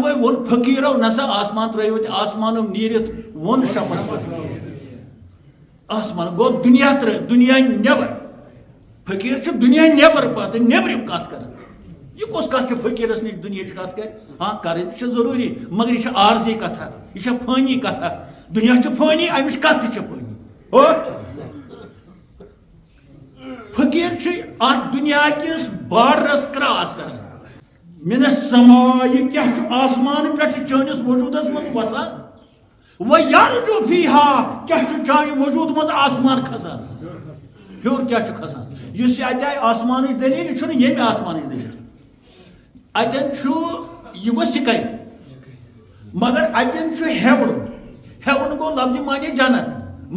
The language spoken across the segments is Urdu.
توے وون فقیرو نسا آسمان ترٲیِو تہِ آسمانو نیٖرِتھ وون شمس پٮ۪ٹھ آسمان گوٚو دُنیا نٮ۪بر فقیٖر چھُ دُنیا نٮ۪بر پتہٕ نٮ۪برِم کتھ کران یہ کس کت چھِ فقیٖرس نِش دُنیاہٕچ کتھ کرِ ہاں کرٕنۍ تہِ چھِ ضروٗری مگر یہ چھِ عارضی کتھا یہ چھِ فٲنی کتھا دُنیا چھُ فٲنی امِچ کتھ تہِ چھِ فٲنی فقیٖر چھِ اتھ دُنیا کِس بارڈرس کراس کران من السماء یہ کیا چھُ آسمان پٮ۪ٹھ چٲنِس وجوٗدس منٛز وسان وَيَرْجُ فِيهَا کیا چھُ چانہِ وجوٗد منٛز آسمان کھسان ہیوٚر کیا چھُ کھسان یُس یہِ اَتہِ آیہِ آسمانٕچ دٔلیٖل یہِ چھُنہٕ ییٚمہِ آسمانٕچ دٔلیٖل اتٮ۪ن چھُ یہِ گوٚو سِکے مگر اتٮ۪ن چھُ ہیوٚن ہیوٚن گوٚو لفظِ معنی جنت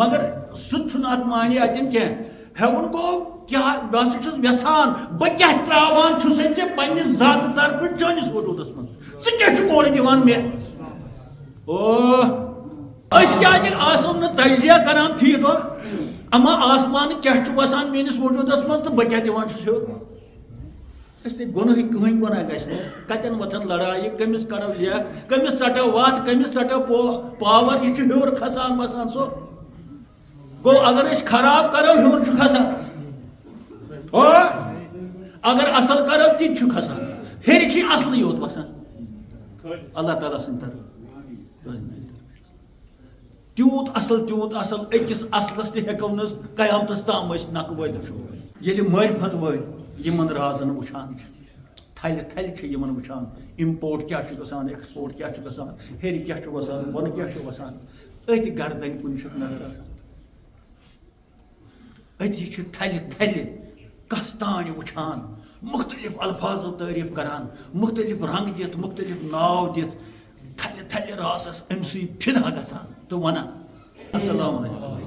مگر سُہ تہِ چھُنہٕ اتھ معنی اتٮ۪ن کینٛہہ ہیوٚن گوٚو کیٛاہ بہٕ ہسا چھُس یژھان بہٕ کیٛاہ ترٛاوان چھُسے ژےٚ پننہِ ذاتہٕ طرفہٕ چٲنِس وجوٗدس منٛز ژٕ کیٛاہ چھُکھ اورٕ دِوان مےٚ أسۍ کیٛازِ آسو نہٕ تجزیہ کران فی دۄہ اما آسمان کیٛاہ چھُ وسان میٲنِس وجوٗدس منٛز تہٕ بہٕ کیٛاہ دِوان چھُس ہیوٚر أسۍ نہٕ گۄنہٕکۍ کٕہٕنۍ گۄناہ گژھِ نہٕ کتٮ۪ن وۄتھن لڑایہِ کٔمِس کڑو لیکھ کٔمِس ژٹو وتھ کٔمِس ژٹو پاور یہِ چھُ ہیوٚر کھسان وسان سُہ گوٚو اگر أسۍ خراب کرو ہیوٚر چھُ کھسان اگر اصل کرو تہِ چھُ کھسان ہیٚرِ چھُ اصلٕے یوت وسان اللہ تعالیٰ سٕنٛدِ طرفہٕ تیوٗت اصل أکِس اصلس تہِ ہٮ۪کو نہٕ قیامتس تام أسۍ نکھٕ وٲلِتھ ییٚلہِ معرفت وٲلۍ یِمن رازن وٕچھان چھِ تھلہِ چھِ یِمن وٕچھان اِمپورٹ کیٛاہ چھُ گژھان ایکسپورٹ کیٛاہ چھُ گژھان ہیٚرِ کیٛاہ چھُ وسان بۄنہٕ کیٛاہ چھُ وسان أتھۍ گردنہِ کُنہِ چھُکھ نظر آسان أتی چھِ تھلہِ کس تانۍ وٕچھان مختلف الفاظو تعریٖف کران مختلف رنگ دِتھ مختلف ناو دِتھ تھلہِ راتس أمسٕے فِدا گژھان تہٕ ونان السلام علیکم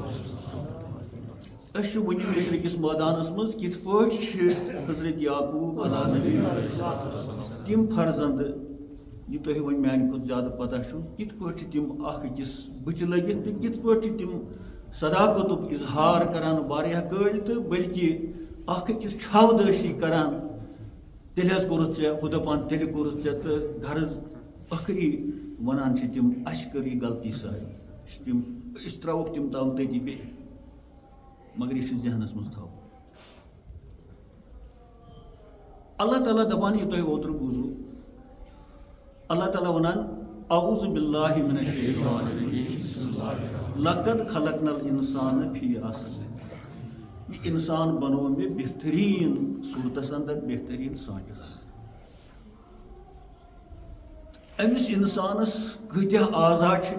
أسۍ چھِ وٕنہِ مصرٕ کِس مٲدانس منٛز کِتھ پٲٹھۍ چھِ حضرت یعقوب علیٰ نبی تِم فرزند یہِ تۄہہِ وۄنۍ میانہِ کھۄتہٕ زیادٕ پتہ چھُ کِتھ پٲٹھۍ چھِ تِم اکھ أکِس بٕتھِ لٔگِتھ تہٕ کِتھ پٲٹھۍ چھِ تِم صداقتُک اظہار کران واریاہ کٲلۍ تہٕ بٔلکہِ اکھ أکِس چھاودٲشی کران تیٚلہِ حظ کوٚرُتھ ژےٚ ہُہ دپان تیٚلہِ کوٚرُتھ ژےٚ تہٕ غرض ٲخری ونان چھِ تِم اَسہِ کٔر یہِ غلطی سارے تِم أسۍ ترٛاووکھ تِم تام تٔتی بیٚیہِ مگر یہ چھُ ذہنس منٛز تھاوُن اللہ تعالیٰ دپان یہِ تۄہہِ اوترٕ بوٗزوٕ اللہ تعالیٰ ونان اعوذ باللہ من الشیطان الرجیم لقد خلقنا الانسان فی احسن یہ انسان بنو مےٚ بہتریٖن صوٗرتس انٛدر بہتریٖن سانچس أمِس انسانس کۭتیاہ اعضا چھِ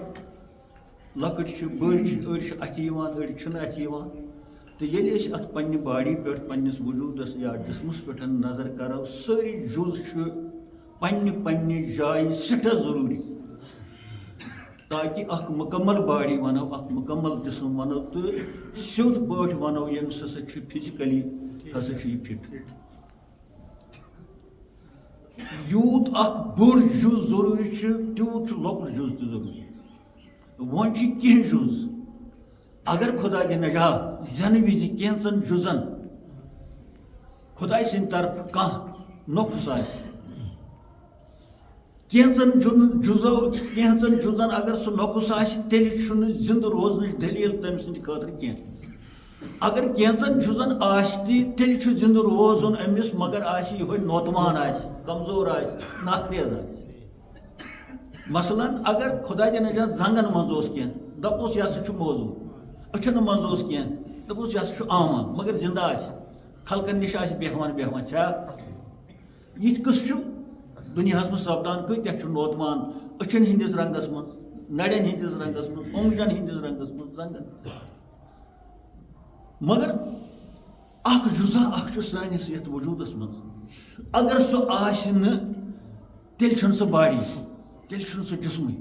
لۄکٕٹۍ چھِ بٔڑۍ چھِ أڑۍ چھِ اَتھِ یِوان أڑۍ چھِنہٕ اَتھِ یِوان تہٕ ییٚلہِ أسۍ اَتھ پننہِ باڈی پٮ۪ٹھ پننِس وجوٗدس یا جسمس پٮ۪ٹھ نظر کرو سٲری جُز چھِ پننہِ جایہِ سٮ۪ٹھاہ ضروٗری تاکہِ اکھ مکمل باڈی ونو اکھ مکمل جسم ونو تہٕ سیوٚد پٲٹھۍ ونو ییٚمِس ہسا چھُ فزِکلی ہسا چھُ یہِ فٹ یوٗت اکھ بوٚڑ جُز ضروٗری چھُ تیوٗت چھُ لۄکُٹ جُز تہِ ضروٗری وۄنۍ چھِ کینٛہہ جُز اگر خۄدا دِ نجات زینہٕ وِزِ کینٛژن جُزن خۄداے سٕنٛدِ طرفہٕ کانٛہہ نۄقُص آسہِ کینٛژن جُزن اگر سُہ نۄقُص آسہِ تیٚلہِ چھُنہٕ زِندٕ روزنٕچ دٔلیٖل تٔمۍ سٕنٛدِ خٲطرٕ کینٛہہ اگر کینٛژن جُزن آسہِ تہِ تیٚلہِ چھُ زِندٕ روزُن أمِس مگر آسہِ یِہوے نوتوان آسہِ کمزور آسہِ ناخریز آسہِ مثلاً اگر خۄدا دِ نجات زنٛگن منٛز اوس کینٛہہ دپوس یہِ ہسا چھُ موضوٗع أچھن منٛز اوس کینٛہہ دپوس یہِ ہسا چھُ آمان مگر زِندٕ آسہِ خلقن نِش آسہِ بیٚہوان چھا یِتھ قٕصہٕ چھُ دُنیاہس منٛز سپدان کۭتیاہ چھُ نوتوان أچھن ہٕنٛدِس رنگس منٛز نرٮ۪ن ہٕنٛدِس رنگس منٛز اوٚنگجن ہٕنٛدِس رنگس منٛز زنٛگن مگر اکھ جُزا اکھ چھُ سٲنِس یتھ وجوٗدس منٛز اگر سُہ آسہِ نہٕ تیٚلہِ چھُنہٕ سُہ باڈی تیٚلہِ چھُنہٕ سُہ جسمٕے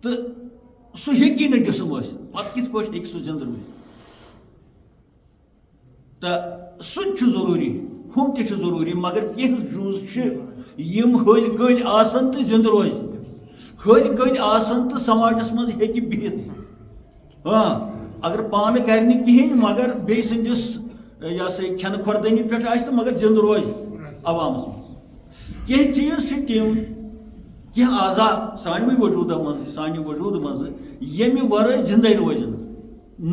تہٕ سُہ ہیٚکی نہٕ جسم ٲسِتھ پتہٕ کِتھ پٲٹھۍ ہیٚکہِ سُہ زِندٕ روٗزِتھ تہٕ سُہ تہِ چھُ ضروٗری ہُم تہِ چھِ ضروٗری مگر کینٛہہ جُز چھِ یِم ہلۍ کٔلۍ آسان تہٕ زِندٕ روزِ ہلۍ کٔلۍ آسان تہٕ سماجس منٛز ہیٚکہِ بِہِتھ اگر پانہٕ کرِ نہٕ کِہینۍ مگر بیٚیہِ سٕنٛدِس یہِ ہسا یہِ کھٮ۪نہٕ خۄردٲنی پٮ۪ٹھ آسہِ تہٕ مگر زِندٕ روزِ عوامس منٛز کینٛہہ چیٖز چھِ تِم کی اعضا سانوی وجود من سانہ وجود مز یمہ ورائے زندے روزن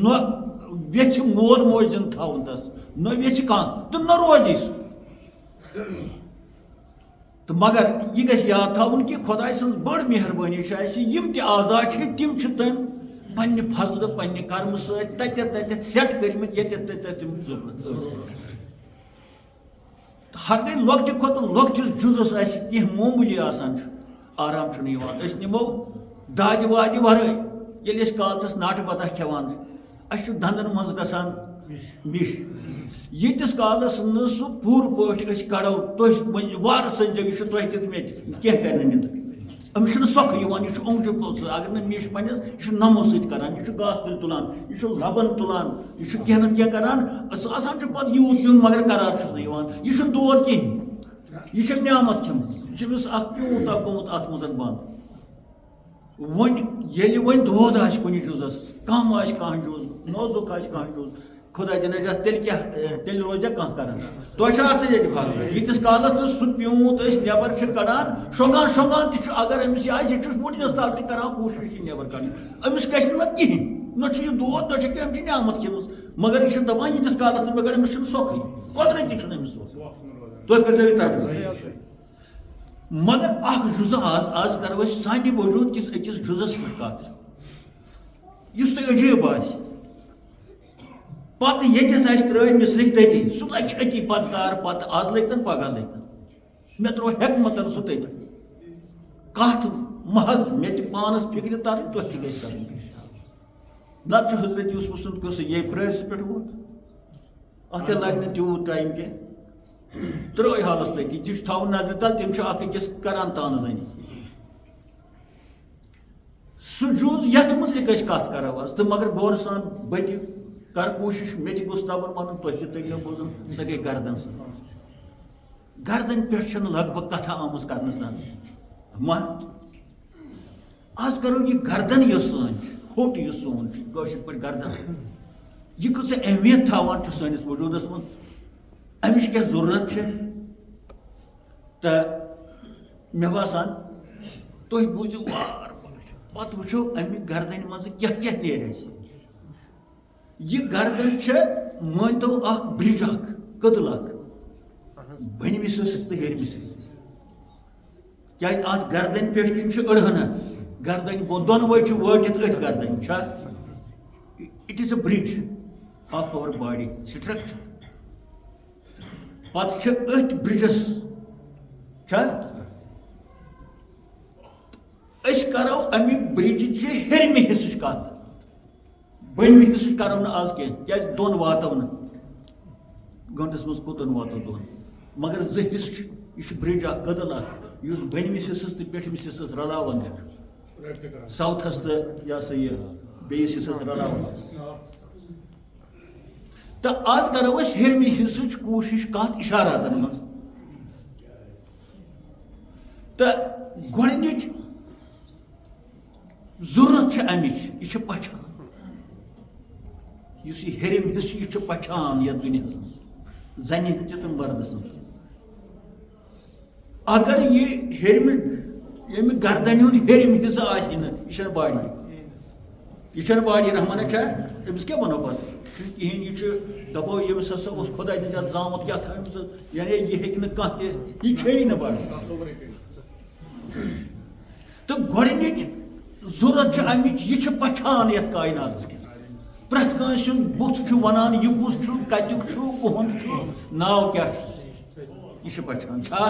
نہ ویچ مول موج زند تھاون تس نہ ویچ کان تو نہ روزی تو مگر یہ گژھِ یاد تھاون کہ خدائے سٕنٛز بٔڑ مہربٲنی چھِ اَسہِ یِم تہِ اعضا چھِ تِم چھِ تٔمۍ پننہِ فضلہٕ پننہِ کرمہٕ سۭتۍ تتٮ۪تھ سیٹ کٔرمٕتۍ ییٚتٮ۪تھ تتٮ۪تھ تِم ضروٗرت ٲسۍ ہر گٔے لۄکٹہِ کھۄتہٕ لۄکٹِس جُزس آسہِ کینٛہہ معموٗلی آسان چھُ آرام چھُنہٕ یِوان أسۍ نِمو دادِ وادِ ورٲے ییٚلہِ أسۍ کالچس ناٹہٕ بتہ کھٮ۪وان چھِ اَسہِ چھُ دندن منٛز گژھان مِش ییٖتِس کالس نہٕ سُہ پوٗرٕ پٲٹھۍ أسۍ کڑو تُہۍ وارٕ سنجو یہِ چھُ تۄہہِ تہِ تہٕ مےٚ تہِ کینٛہہ کرِ نہٕ نِندٕر أمِس چھُنہٕ سۄکھٕ یِوان یہِ چھُ اوٚنٛگجہِ پوٚل سۭتۍ اگر نہٕ مِش پننِس یہِ چھُ نمو سۭتۍ کران یہِ چھُ گاسہٕ تُلۍ تُلان یہِ چھُ لبن تُلان یہِ چھُ کینٛہہ نتہٕ کینٛہہ کران سُہ آسان چھُ پتہٕ یوٗت پیوٚن مگر قرار چھُس نہٕ یِوان یہِ چھُنہٕ دود کِہینۍ یہِ چھِ نعمت کھٔمٕژ یہِ چھُ أمِس اکھ پیوٗنٛت اکھ گوٚمُت اتھ منٛز بنٛد وۄنۍ ییٚلہِ وۄنۍ دود آسہِ کُنہِ جُزس کم آسہِ کانٛہہ جُز نوزُک آسہِ کانٛہہ جُز خدا دِ نجات تیٚلہِ کیٛاہ تیٚلہِ روزیا کانٛہہ کران تۄہہِ چھا اَتھ سۭتۍ ییٚتہِ فرق ییٖتِس کالس تہٕ سُہ پیوٗنٛت أسۍ نٮ۪بر چھِ کڑان شۄنٛگان شۄنٛگان تہِ چھُ اگر أمِس یہِ آسہِ یہِ چھُ مُٹِنس تل تہِ کران کوٗشش یہِ نٮ۪بر کڑنٕچ أمِس گژھِ نہٕ پتہٕ کِہینۍ نہ چھُ یہِ دود نہ چھُ کینٛہہ أمِس چھِ نعمت کھٔمٕژ مگر یہِ چھُ دپان ییٖتِس کالس نہٕ مگر أمِس چھُنہٕ سۄکھٕے قۄدرتی چھُنہٕ أمِس سۄکھ تُہۍ کٔرۍزیو یہِ ترجمہٕ مگر اکھ جُزٕ آز کرو أسۍ سانہِ وجوٗد کِس أکِس جُزس پٮ۪ٹھ کتھ یُس تۄہہِ عجیٖب آسہِ پتہٕ ییٚتٮ۪تھ آسہِ ترٛٲوۍ مِصرٕکۍ تٔتی سُہ لگہِ أتی پتہٕ کار پتہٕ آز لٔگۍ تن پگاہ لٔگۍ تن مےٚ ترٛوو حٮ۪کمتن سُہ تٔتی کتھ محض مےٚ تہِ پانس فِکرِ ترٕنۍ تۄہہِ تہِ گژھِ ترٕنۍ نتہٕ چھُ حضرت یوٗسف سُنٛد قصہٕ یہِ پرٲرِس پٮ۪ٹھ ووت اتھ تہِ لگہِ نہٕ تیوٗت ٹایم کینٛہہ ترٛٲے حالس تٔتی تہِ چھُ تھاوُن نظرِ تل تِم چھِ اکھ أکِس کران تانہٕ زنہِ سُہ جُز یتھ متعلق أسۍ کتھ کرو آز تہٕ مگر غورٕ سان بہٕ تہِ کر کوٗشش مےٚ تہِ گوٚژھ تبر ونُن تۄہہِ تہِ تٔگِو بوزُن سۄ گٔے گردن سۭتۍ گردن پٮ۪ٹھ چھنہٕ لگ بگ کتھا آمٕژ کرنہٕ زانٛہہ ما آز کرو یہِ گردن یۄس سٲنۍ ہوٚٹ یُس سون چھُ کٲشِر پٲٹھۍ گردن یہِ کۭژاہ اہمیت تھاوان چھُ سٲنِس وجوٗدس منٛز امِچ کیٛاہ ضروٗرت چھِ تہٕ مےٚ باسان تُہۍ بوٗزِو وار پتہٕ وٕچھو امہِ گردنہِ منٛزٕ کیٛاہ کیٛاہ نیرِ اَسہِ یہِ گردن چھِ مٲنۍتو اکھ برٛج اکھ کٔدٕل اکھ بٔنمِس حِصس تہٕ ہیٚرمِس حِصس کیٛازِ اتھ گردنہِ پٮ۪ٹھ کِنۍ چھُ أڑہنا گردنہِ بۄن دۄنوَے چھِ وٲٹِتھ أتھۍ گردنہِ چھا it is a bridge of over body structure پتہٕ چھِ أتھۍ برٛجس چھا أسۍ کرو امہِ برٛجچہِ ہیٚرمہِ حِصٕچ کتھ بٔنمہِ حِصٕچ کرو نہٕ آز کینٛہہ کیٛازِ دۄن واتو نہٕ گٲنٛٹس منٛز کوٚتن واتو دۄن مگر زٕ حِصہٕ چھِ یہِ چھُ برٛج اکھ کٔدٕل اکھ یُس بٔنمِس حِصس تہٕ پٮ۪ٹھمِس حِصس رلاوان چھُ ساوتھس تہٕ یہِ ہسا یہِ بیٚیِس حِصس رلاوان تہٕ آز کرو أسۍ ہیٚرمہِ حِصٕچ کوٗشش کتھ اِشاراتن منٛز تہٕ گۄڈنِچ ضروٗرت چھِ امِچ یہِ چھِ پہچان یُس یہِ ہیٚرِم حِصہٕ چھُ یہِ چھُ پہچان یتھ دُنیاہس منٛز زنہِ ہٕنٛز تہِ تہٕ مردٕ سٕنٛز اگر یہِ ہیٚرمہِ ییٚمہِ گردنہِ ہُنٛد ہیٚرِم حِصہٕ آسہِ نہٕ یہِ چھنہٕ باڈی یہِ چھنہٕ باڈی رحمانہ چھا أمِس کیٛاہ وَنو پتہٕ کِہینۍ یہِ چھُ دپو ییٚمِس ہسا اوس خۄداے نجات زامُت کیٛاہ تھٲومٕژ یعنی یہِ ہیٚکہِ نہٕ کانٛہہ تہِ یہِ چھیی نہٕ باڈی تہٕ گۄڈنِچ ضروٗرت چھِ امِچ یہِ چھِ پہچان یتھ کایناتس کِس پرٛٮ۪تھ کٲنٛسہِ ہُنٛد بُتھ چھُ ونان یہِ کُس چھُ کتیُک چھُ کُہُنٛد چھُ ناو کیٛاہ چھُ یہِ چھِ پہچان چھا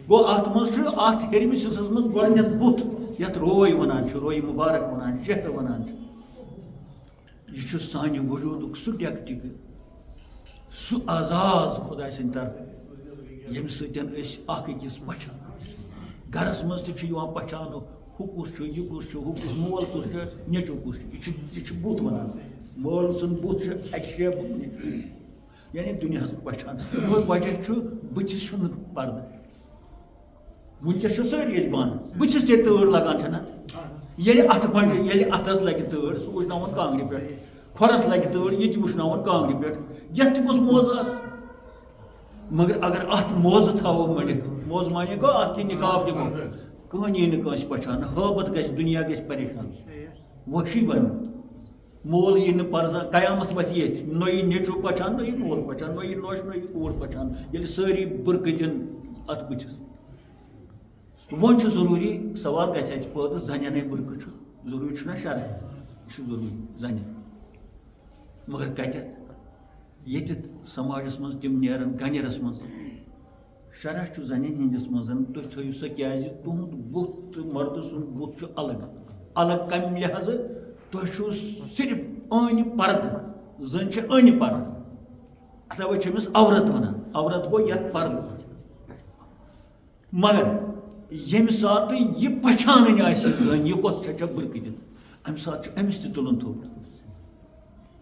گوٚو اتھ منٛز چھُ اتھ ہیٚرمِس حِصس منٛز گۄڈنیتھ بُتھ یتھ روے ونان چھِ روے مُبارک ونان چھِ چہرٕ ونان چھِ یہِ چھُ سانہِ وجوٗدُک سُہ ٹٮ۪کٹِکہٕ سُہ اعزاز خۄداے سٕنٛدِ طرفہٕ ییٚمہِ سۭتۍ أسۍ اکھ أکِس پہچان گرس منٛز تہِ چھُ یِوان پہچانُک ہُہ کُس چھُ یہِ کُس چھُ ہُہ کُس مول کُس چھُ نیٚچوٗ کُس چھُ یہِ چھُ بُتھ ونان مول سُنٛد بُتھ چھُ اکہِ جایہِ یعنی دُنیاہس پہچان امیُک وجہ چھُ بٕتھِس چھُنہٕ پردٕ وٕنکیٚس چھِ سٲری أسۍ بنٛد بٕتھِس تہِ تۭر لگان چھنہ ییٚلہِ اتھٕ پنجہِ ییٚلہِ اتھس لگہِ تۭر سُہ وٕشناوُن کانٛگرِ پٮ۪ٹھ کھۄرس لگہِ تۭر یہِ تہِ وٕشناوُن کانٛگرِ پٮ۪ٹھ یتھ تہِ گوٚژھ موزٕ آسُن مگر اگر اتھ موزٕ تھاوو مٔڑِتھ موزٕ مانے گوٚو اتھ تہِ نِقاب دِمو کہین یی نہٕ کٲنٛسہِ پہچان حٲبت گژھِ دُنیا گژھِ پریشان وحشی بن مول یی نہٕ پرزا قیامت وتھِ ییٚتہِ نہ یی نیٚچوٗ پہچان نہ یی مول پہچان نہ یی نۄش نہ یی کوٗر پہچان ییٚلہِ سٲری بُرکہٕ دِن اتھ بٕتھِس وۄنۍ چھُ ضروٗری سوال گژھِ اَتہِ پٲدٕ زنٮ۪نٕے بُرکہٕ چھُ ضروٗری چھُنہ شرع یہِ چھُ ضروٗری زنہِ مگر کتٮ۪تھ ییٚتہِ سماجس منٛز تِم نیرن گنِرس منٛز شرع چھُ زنٮ۪ن ہٕنٛدِس منٛز تُہۍ تھٲیِو سا کیازِ تُہُنٛد بُتھ تہٕ مردٕ سُنٛد بُتھ چھُ الگ الگ کمہِ لحاظہٕ تۄہہِ چھُو صرف أنۍ پردٕ زٔنۍ چھِ أنۍ پردٕ تَوَے چھِ أمِس عورت وَنان عورت گوٚو یتھ پردٕ مگر ییٚمہِ ساتہٕ یہِ پہچانٕنۍ آسہِ زٔنۍ یہِ کۄس چھےٚ بُرکہٕ دِتھ اَمہِ ساتہٕ چھُ أمِس تہِ تُلُن تھوٚد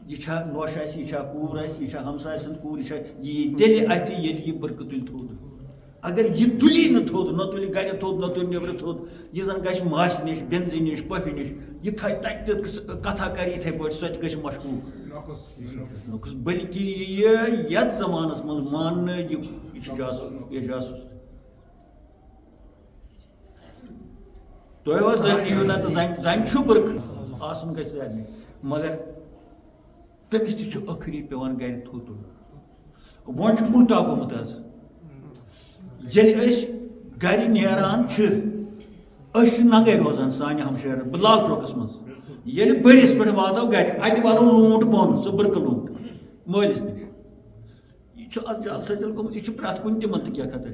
یہِ چھا نۄش آسہِ یہِ چھا کوٗر آسہِ یہِ چھا ہمساے سٕنٛز کوٗر یہِ چھا یہِ یی تیٚلہِ اَتھِ ییٚلہِ یہِ بُرکہٕ تُلہِ تھوٚد اگر یہِ تُلی نہٕ تھوٚد نہ تُلہِ گرِ تھوٚد نہ تُلہِ نیٚبرٕ تھوٚد یہِ زن گژھِ ماسہِ نِش بیٚنزِ نِش پۄپھِ نِش یہِ تھایہِ تتہِ تہِ کتھا کرِ یِتھے پٲٹھۍ سۄ تہِ گژھِ مشکوٗک نۄقُص بٔلکہِ یہِ یتھ زمانس منٛز ماننہٕ یہِ چھُ جاسوٗس تۄہہِ دِیِو نتہٕ زنہِ چھُ بُرکہٕ آسُن گژھِ سارنٕے مگر تٔمِس تہِ چھُ ٲخری پیٚوان گرِ تھوٚد تُلُن وۄنۍ چھُ اُلٹا گوٚمُت حظ ییٚلہِ أسۍ گرِ نیران چھِ أسۍ چھِ ننگے روزان سانہِ ہمشیرن بہٕ لال چوکس منٛز ییٚلہِ بٔرِس پٮ۪ٹھ واتو گرِ اَتہِ والو لوٗنٛٹ بۄن سُہ بُرکہٕ لوٗنٛٹ مٲلِس نِش یہِ چھُ اتھ جال سٔجل گوٚمُت یہِ چھُ پرٛٮ۪تھ کُنہِ تِمن تہِ کیٛاہ خطر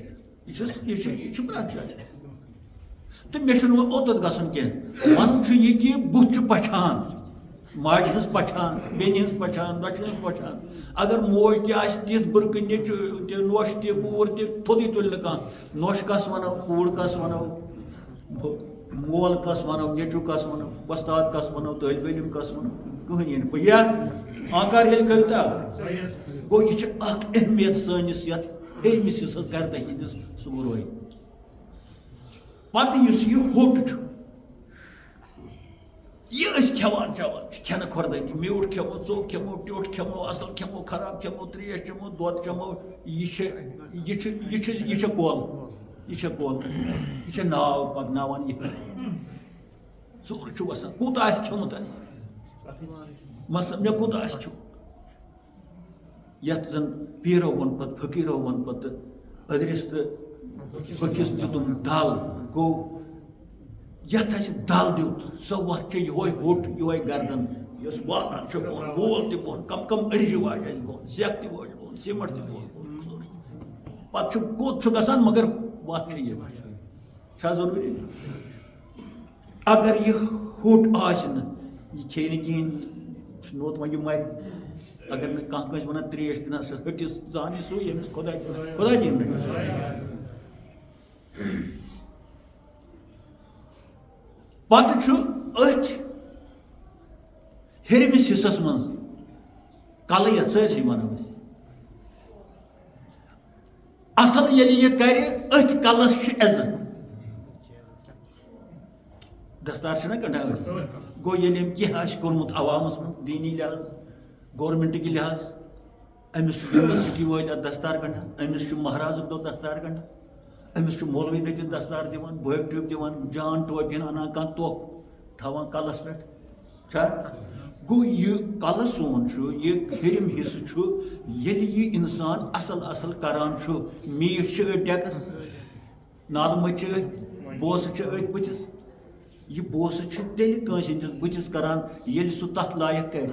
چھُ یہِ چھُ پرٛٮ۪تھ جایہِ تہٕ مےٚ چھُنہٕ وۄنۍ اوٚتَتھ گژھُن کینٛہہ وَنُن چھُ یہِ کہِ بُتھ چھُ پہچان ماجہِ ہٕنٛز پہچان بیٚنہِ ہٕنٛز پہچان نۄشہِ ہٕنٛز پہچان اگر موج تہِ آسہِ تِژھ بُرکہٕ نیٚچوٗ تہِ نۄش تہِ کوٗر تہِ تھوٚدُے تُلہِ نہٕ کانٛہہ نۄش کس وَنو کوٗر کس وَنو مول کس وَنو نیٚچوٗ کس وَنو وۄستاد کس وَنو طٲلبہِ علم کس وَنو کٕہٕنۍ یی نہٕ بٔیا آنکار ییٚلہِ کٔرِو تہٕ گوٚو یہِ چھِ اکھ اہمیت سٲنِس یتھ ہیٚرمِس حِصس گردٕ ہِنٛدِس سُہ گوٚو روزِ پتہٕ یُس یہِ ہوٚٹ چھُ یہِ أسۍ کھٮ۪وان چٮ۪وان چھِ کھٮ۪نہٕ کھۄردٲنی میوٗٹھ کھٮ۪مو ژوٚک کھٮ۪مو ٹیوٚٹھ کھٮ۪مو اَصٕل کھٮ۪مو خراب کھٮ۪مو ترٛیش چٮ۪مو دۄد چٮ۪مو یہِ چھِ کۄل یہِ چھِ ناو پکناوان یہِ ژوٚر چھُ وسان کوٗتاہ آسہِ کھیوٚمُت آسہِ مثلاً مےٚ کوٗتاہ آسہِ کھیوٚمُت یتھ زن پیٖرو ووٚن پتہٕ فقیٖرو ووٚن پتہٕ أدرِس تہٕ پٔکِس دِتُم دل گوٚو یتھ اسہِ دل دیُت سۄ وتھ چھِ یِہوے ہوٚٹ یِہوے گردن یۄس والان چھِ بۄن وول تہِ بۄن کم کم أڑجہِ واجہِ آسہِ بۄن سٮ۪کھ تہِ وٲج بۄن سیٖمٹ تہِ وول بۄن سورُے پتہٕ چھُ کوٚت چھُ گژھان مگر وتھ چھِ یہِ چھا ضروٗری اگر یہِ ہوٚٹ آسہِ نہٕ یہِ کھیٚیہِ نہٕ کِہیٖنۍ نوٚت وۄنۍ یہِ مرِ اگر نہٕ کانٛہہ کٲنٛسہِ وَنان ترٛیش دِنہ سۄ ۂٹِس زانہِ سُے ییٚمِس خۄدا دِیِن نہٕ پتہٕ چھُ أتھۍ ہیٚرمِس حِصس منٛز کلہٕ یتھ سٲرسٕے وَنو أسۍ اصل ییٚلہِ یہِ کرِ أتھۍ کلس چھُ عزت دستار چھُنہ کڑان گوٚو ییٚلہِ أمۍ کینٛہہ آسہِ کوٚرمُت عوامس منٛز دیٖنی لحاظ گورمنٹٕکہِ لحاظ أمِس چھُ یونیورسٹی وٲلۍ اتھ دستار گنڈان أمِس چھُ مہرازُک دۄہ دستار گنڈان أمِس چھُ مولوی دٔپِتھ دستار دِوان بٲگۍ ٹیوٚپ دِوان جان ٹوپہِ ہن انان کانٛہہ تۄپھ تھاوان کلس پٮ۪ٹھ چھا گوٚو یہِ کلہٕ سون چھُ یہِ ہیٚرِم حِصہٕ چھُ ییٚلہِ یہِ انسان اصل کران چھُ میٖٹھ چھِ أتھۍ ڈٮ۪کس نالہٕ مٔتۍ چھِ أتھۍ بوسہٕ چھِ أتھۍ بٕتھِس یہِ بوسہٕ چھُ تیٚلہِ کٲنٛسہِ ہٕنٛدِس بٕتھِس کران ییٚلہِ سُہ تتھ لایق کرِ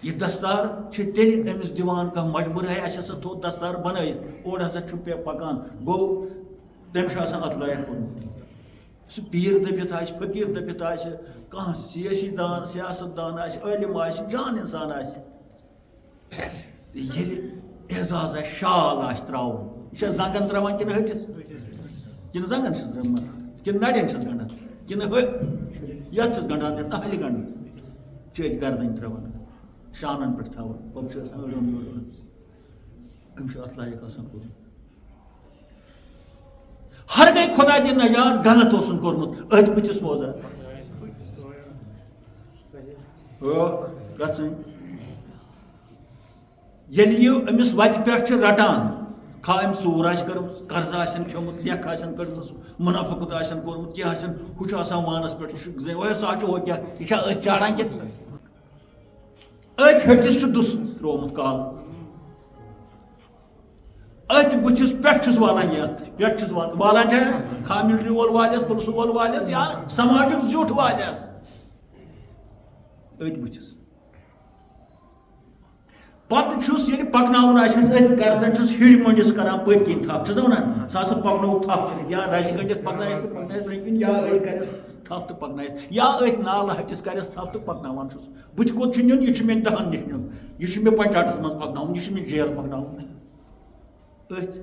یہِ دستار چھِ تیٚلہِ أمِس دِوان کانٛہہ مجبوٗر ہے اَسہِ ہسا تھوٚو دستار بنٲیِتھ اورٕ ہسا چھُ پکان گوٚو تٔمِس چھُ آسان اتھ لایق کوٚرمُت سُہ پیٖر دٔپِتھ آسہِ فقیٖر دٔپِتھ آسہِ کانٛہہ سیٲسی دان سیاست دان آسہِ عٲلِم آسہِ جان انسان آسہِ ییٚلہِ اعزاز آسہِ شال آسہِ تراوُن یہِ چھا زنٛگن تراوان کِنہٕ ۂٹِس کِنہٕ زنٛگن چھِس گنٛڈان کِنہٕ نرٮ۪ن چھِس گنٛڈان کِنہٕ یتھ چھِس گنٛڈان یتھ نالہِ گنٛڈان چھِ أتھۍ گردٕنۍ تراوان شانن پٮ۪ٹھ تھاوان پتہٕ چھُ آسان أڑیٚن یورٕ أمِس چھُ اتھ لایق آسان کوٚرمُت ہر گٔے خۄدا دِیِن نجات غلط اوسُن کوٚرمُت أتھۍ بٕتھِس موزان گژھٕنۍ ییٚلہِ یہِ أمِس وتہِ پٮ۪ٹھ چھِ رٹان خواہ ژوٗر آسہِ کٔرمٕژ قرض آسن کھیوٚمُت لیکھ آسن کٔڑمٕژ مُنافقت آسن کوٚرمُت کینٛہہ آسن ہُہ چھُ آسان وانَس پٮ۪ٹھ یہِ چھُ اوے سُہ چھُ ہُہ کیٛاہ یہِ چھا أتھۍ چاڑان کینٛہہ أتھۍ ۂٹِس چھُ دُس ترٛوومُت کال أتھۍ بٕتھِس پٮ۪ٹھ چھُس والان یَتھ پٮ۪ٹھ چھُس والان چھا کھاہ مِلٹری وول والٮ۪س پُلسہٕ وول والٮ۪س یا سماجُک زیُٹھ والٮ۪س أتھۍ بٕتھِس پتہٕ چھُس ییٚلہِ پکناوُن آسٮ۪س أتھۍ گردن چھُس ہِڑِ مٔنٛڈِس کران پٔتۍ کِنۍ تھپھ چھُس نا ونان سُہ ہسا پکنووُکھ تھپھ کٔرِتھ یا رَزِ گٔنڈِتھ پکنٲیِس تہٕ پکنٲیِس برٛونٛہہ کِنۍ یا أتھۍ کرٮ۪س تھپھ تہٕ پکنٲیِس یا أتھۍ نالہٕ ہٹِس کرٮ۪س تھپھ تہٕ پکناوان چھُس بٕتھِ کوٚت چھُ نیُن یہِ چھُ مےٚ دہن نِش نیُن یہِ چھُ مےٚ پنچاٹس منٛز پکناوُن یہِ چھُ مےٚ جیل پکناوُن أتھۍ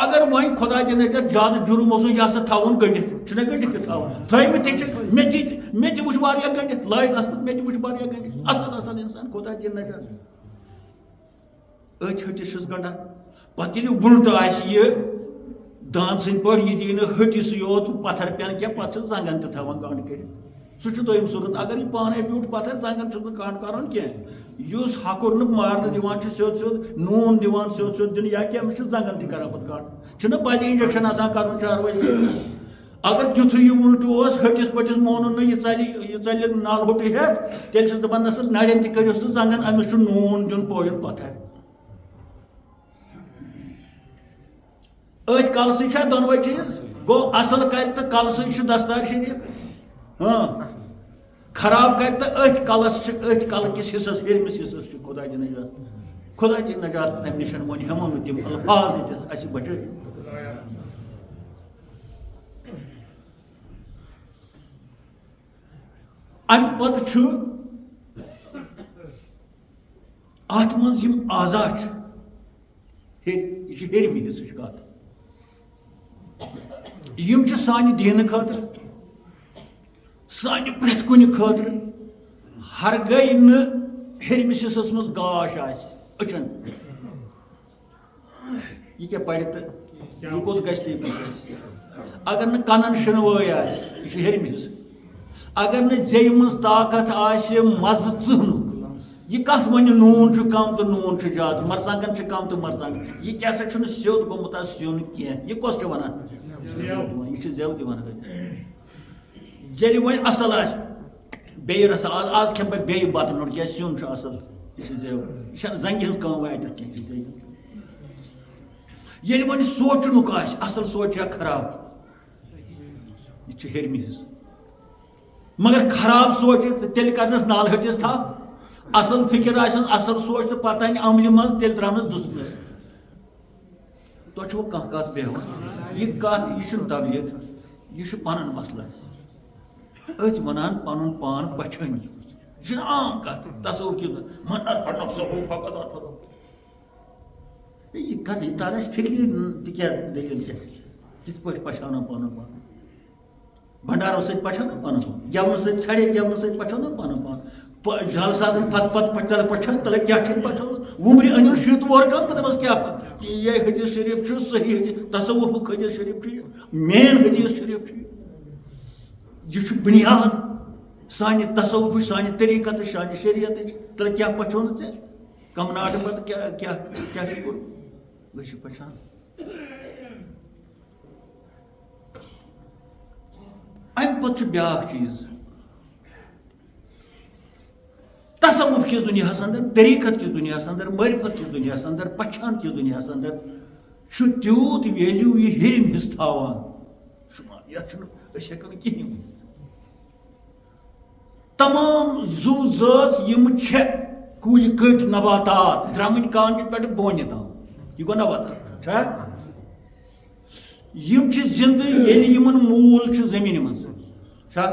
اگر وۄنۍ خۄدا دِنَے زیادٕ جُرم اوسُن یہِ ہسا تھاوُن گٔنڈِتھ چھُنہ گٔنڈِتھ تہِ تھاوُن تھٲیمٕتۍ تہِ چھِ مےٚ تہِ وٕچھ واریاہ گٔنڈِتھ لایق آسنہٕ مےٚ تہِ وٕچھ واریاہ گٔنڈِتھ اصل اِنسان خۄدا دِنَے أتھۍ ۂٹِس چھُس گنٛڈان پتہٕ ییٚلہِ وُلٹہٕ آسہِ یہِ دانہٕ سٕنٛدۍ پٲٹھۍ یہِ دی نہٕ ۂٹِسٕے یوت پتھر پٮ۪ن کینٛہہ پتہٕ چھِ زنٛگن تہِ تھاوان گنٛڈ کٔرِتھ سُہ چھُ دوٚیِم صوٗرت اگر یہِ پانے بیوٗٹھ پتھر زنٛگن چھُس نہٕ گنٛڈ کرُن کینٛہہ یُس ہکُر نہٕ مارنہٕ دِوان چھُ سیوٚد سیوٚد نوٗن دِوان سیوٚد سیوٚد دِنہٕ یا کینٛہہ أمِس چھُ زنٛگن تہِ کران پتہٕ گنٛڈ چھُنہ بدِ انجکشن آسان کرُن چاروٲے اگر تیُتھُے یہِ وُلٹہٕ اوس ۂٹِس پٔٹِس مونُن نہٕ یہِ ژَلہِ نالہٕ ہوٚٹٕے ہٮ۪تھ تیٚلہِ چھُس دپان نسا نرٮ۪ن تہِ کٔرِوُس تہٕ زنٛگن أمِس چھُ نوٗن دیُن پٲیُن پتھر أتھۍ کلسٕے چھا دۄنوَے چیٖز گوٚو اصل کرِ تہٕ کلسٕے چھُ دستار شریٖف خراب کرِ تہٕ أتھۍ کلس چھِ أتھۍ کلہٕ کِس حصس ہیٚرمِس حصس چھُ خۄدا دِ نجات خۄدا دِ نجات تمہِ نِش وۄنۍ ہٮ۪مو نہٕ تِم الفاظ دِتھ اَسہِ بچٲیِتھ امہِ پتہٕ چھُ اتھ منٛز یِم آزا چھِ یہِ چھِ ہیٚرمہِ حصٕچ کتھ یِم چھِ سانہِ دیٖنہٕ خٲطرٕ سانہِ پرٛٮ۪تھ کُنہِ خٲطرٕ ہرگاہ نہٕ ہیٚرمِس حصس منٛز گاش آسہِ أچھن یہِ کیٛاہ پرِ تہٕ یہِ کوٚت گژھِ تہٕ یہِ اگر نہٕ کنن شِنوٲے آسہِ یہِ چھُ ہیٚرمہِ حصہٕ اگر نہٕ زیٚیہِ منٛز طاقت آسہِ مزٕ ژٕہنُک یہِ کتھ وَنہِ نوٗن چھُ کم تہٕ نوٗن چھُ زیادٕ مرژانٛگن چھِ کم تہٕ مرژانٛگن یہِ کیٛاہ سا چھُنہٕ سیوٚد گوٚمُت آز سیُن کینٛہہ یہِ کۄس چھِ ونان یہِ چھِ زٮ۪و دِوان ییٚلہِ وۄنۍ اصل آسہِ بیٚیہِ رژھا آز کھٮ۪مہٕ بہٕ بیٚیہِ بتہٕ نوٚر کیٛازِ سیُن چھُ اصل یہِ چھِ زٮ۪و یہِ چھنہٕ زنٛگہِ ہٕنٛز کٲم واتہِ کینٛہہ ییٚلہِ وۄنۍ سونٛچنُک آسہِ اصل سونٛچ یا خراب یہِ چھُ ہیٚرمہِ حصہٕ مگر خراب سونٛچہِ تہٕ تیٚلہِ کرنس نالہٕ ۂٹِس تھپھ اصل فکر آسٮ۪س اصل سونٛچ تہٕ پتہٕ انہِ عملہِ منٛز تیٚلہِ تراونس دُسمٕژ تۄہہِ چھُوٕ کانٛہہ کتھ بیٚہوان یہِ کتھ یہِ چھُنہٕ تبلیغ یہِ چھُ پنُن مسلہٕ أتھۍ ونان پنُن پان پچھٲنِتھ یہِ چھُنہٕ عام کتھ تصوُر کِس یہِ کتھ یہِ تر اَسہِ فکرِ تہِ کیٛاہ دٔلیٖل چھِ کِتھ پٲٹھۍ پچھاونو پنُن پان بنڈارو سۭتۍ پچھاونو پنُن پان گٮ۪ونہٕ سۭتۍ ژھڑے گٮ۪ونہٕ سۭتۍ پچھاونو پنُن پان جلسازن پتہٕ پچھان تلہٕ کیٛاہ چھُنہٕ پچھاوُن وُمرِ أنِو شیٖت وُہر کم دپس کیٛاہ یہِ حدیٖث شریٖف چھُ صحیح تصوُفُک حدیٖث شریٖف چھُ یہِ مین حدیٖث شریٖف چھُ یہِ چھُ بُنیاد سانہِ تصوُفٕچ سانہِ طریٖقتٕچ سانہِ شریعتٕچ تلہٕ کیٛاہ پچھوونہٕ ژےٚ کمناٹہٕ پتہٕ کیٛاہ چھُ کوٚرمُت أسۍ چھِ پچھان امہِ پتہٕ چھُ بیٛاکھ چیٖز تصوُف کِس دُنیاہس انٛدر طریٖقت کِس دُنیاہس انٛدر معرفت کِس دُنیاہس انٛدر پہچان کِس دُنیاہس انٛدر چھُ تیوٗت ویلیوٗ یہِ ہیٚرِم حصہٕ تھاوان یتھ چھُنہٕ أسۍ ہٮ۪کو نہٕ کِہینۍ ؤنِتھ تمام زُو زٲژ یِم چھےٚ کُلۍ کٔٹۍ نباتات درٛمٕنۍ کانٛگہِ پٮ۪ٹھٕ بونہِ تام یہِ گوٚو نباتات چھا یِم چھِ زِندٕ ییٚلہِ یِمن موٗل چھُ زٔمیٖنہِ منٛز چھا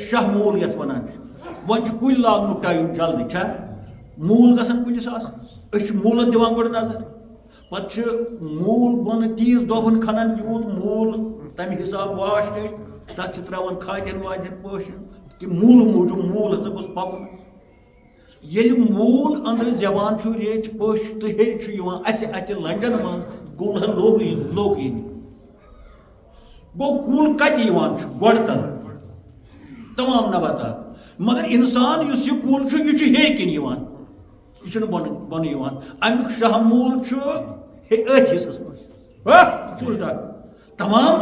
شاہ موٗل یتھ ونان چھِ وۄنۍ چھُ کُلۍ لاگنُک ٹایم جلدی چھا موٗل گژھان کُلِس آسُن أسۍ چھِ موٗلن دِوان گۄڈٕ نظر پتہٕ چھِ موٗل بۄنہٕ تیٖژ دۄبن کھنان یوٗت موٗل تمہِ حساب واش گژھِ تتھ چھِ تراوان کھادٮ۪ن وادٮ۪ن پٲشن کہِ موٗلہٕ موٗجوٗب موٗل ہسا گوٚژھ پکُن ییٚلہِ موٗل أنٛدرٕ زٮ۪وان چھُ ریٚتۍ پٔش تہٕ ہیٚرِ چھُ یِوان اَسہِ اَتہِ لنٛجن منٛز کُل لوٚگ یِنہِ گوٚو کُل کتہِ یِوان چھُ گۄڈٕ تل تمام نباتات مگر انسان یُس یہِ کُل چھُ یہِ چھُ ہیٚرِ کِنۍ یِوان یہِ چھُنہٕ بۄنہٕ یِوان امیُک شاہ موٗل چھُ أتھۍ حصس منٛز الٹا تمام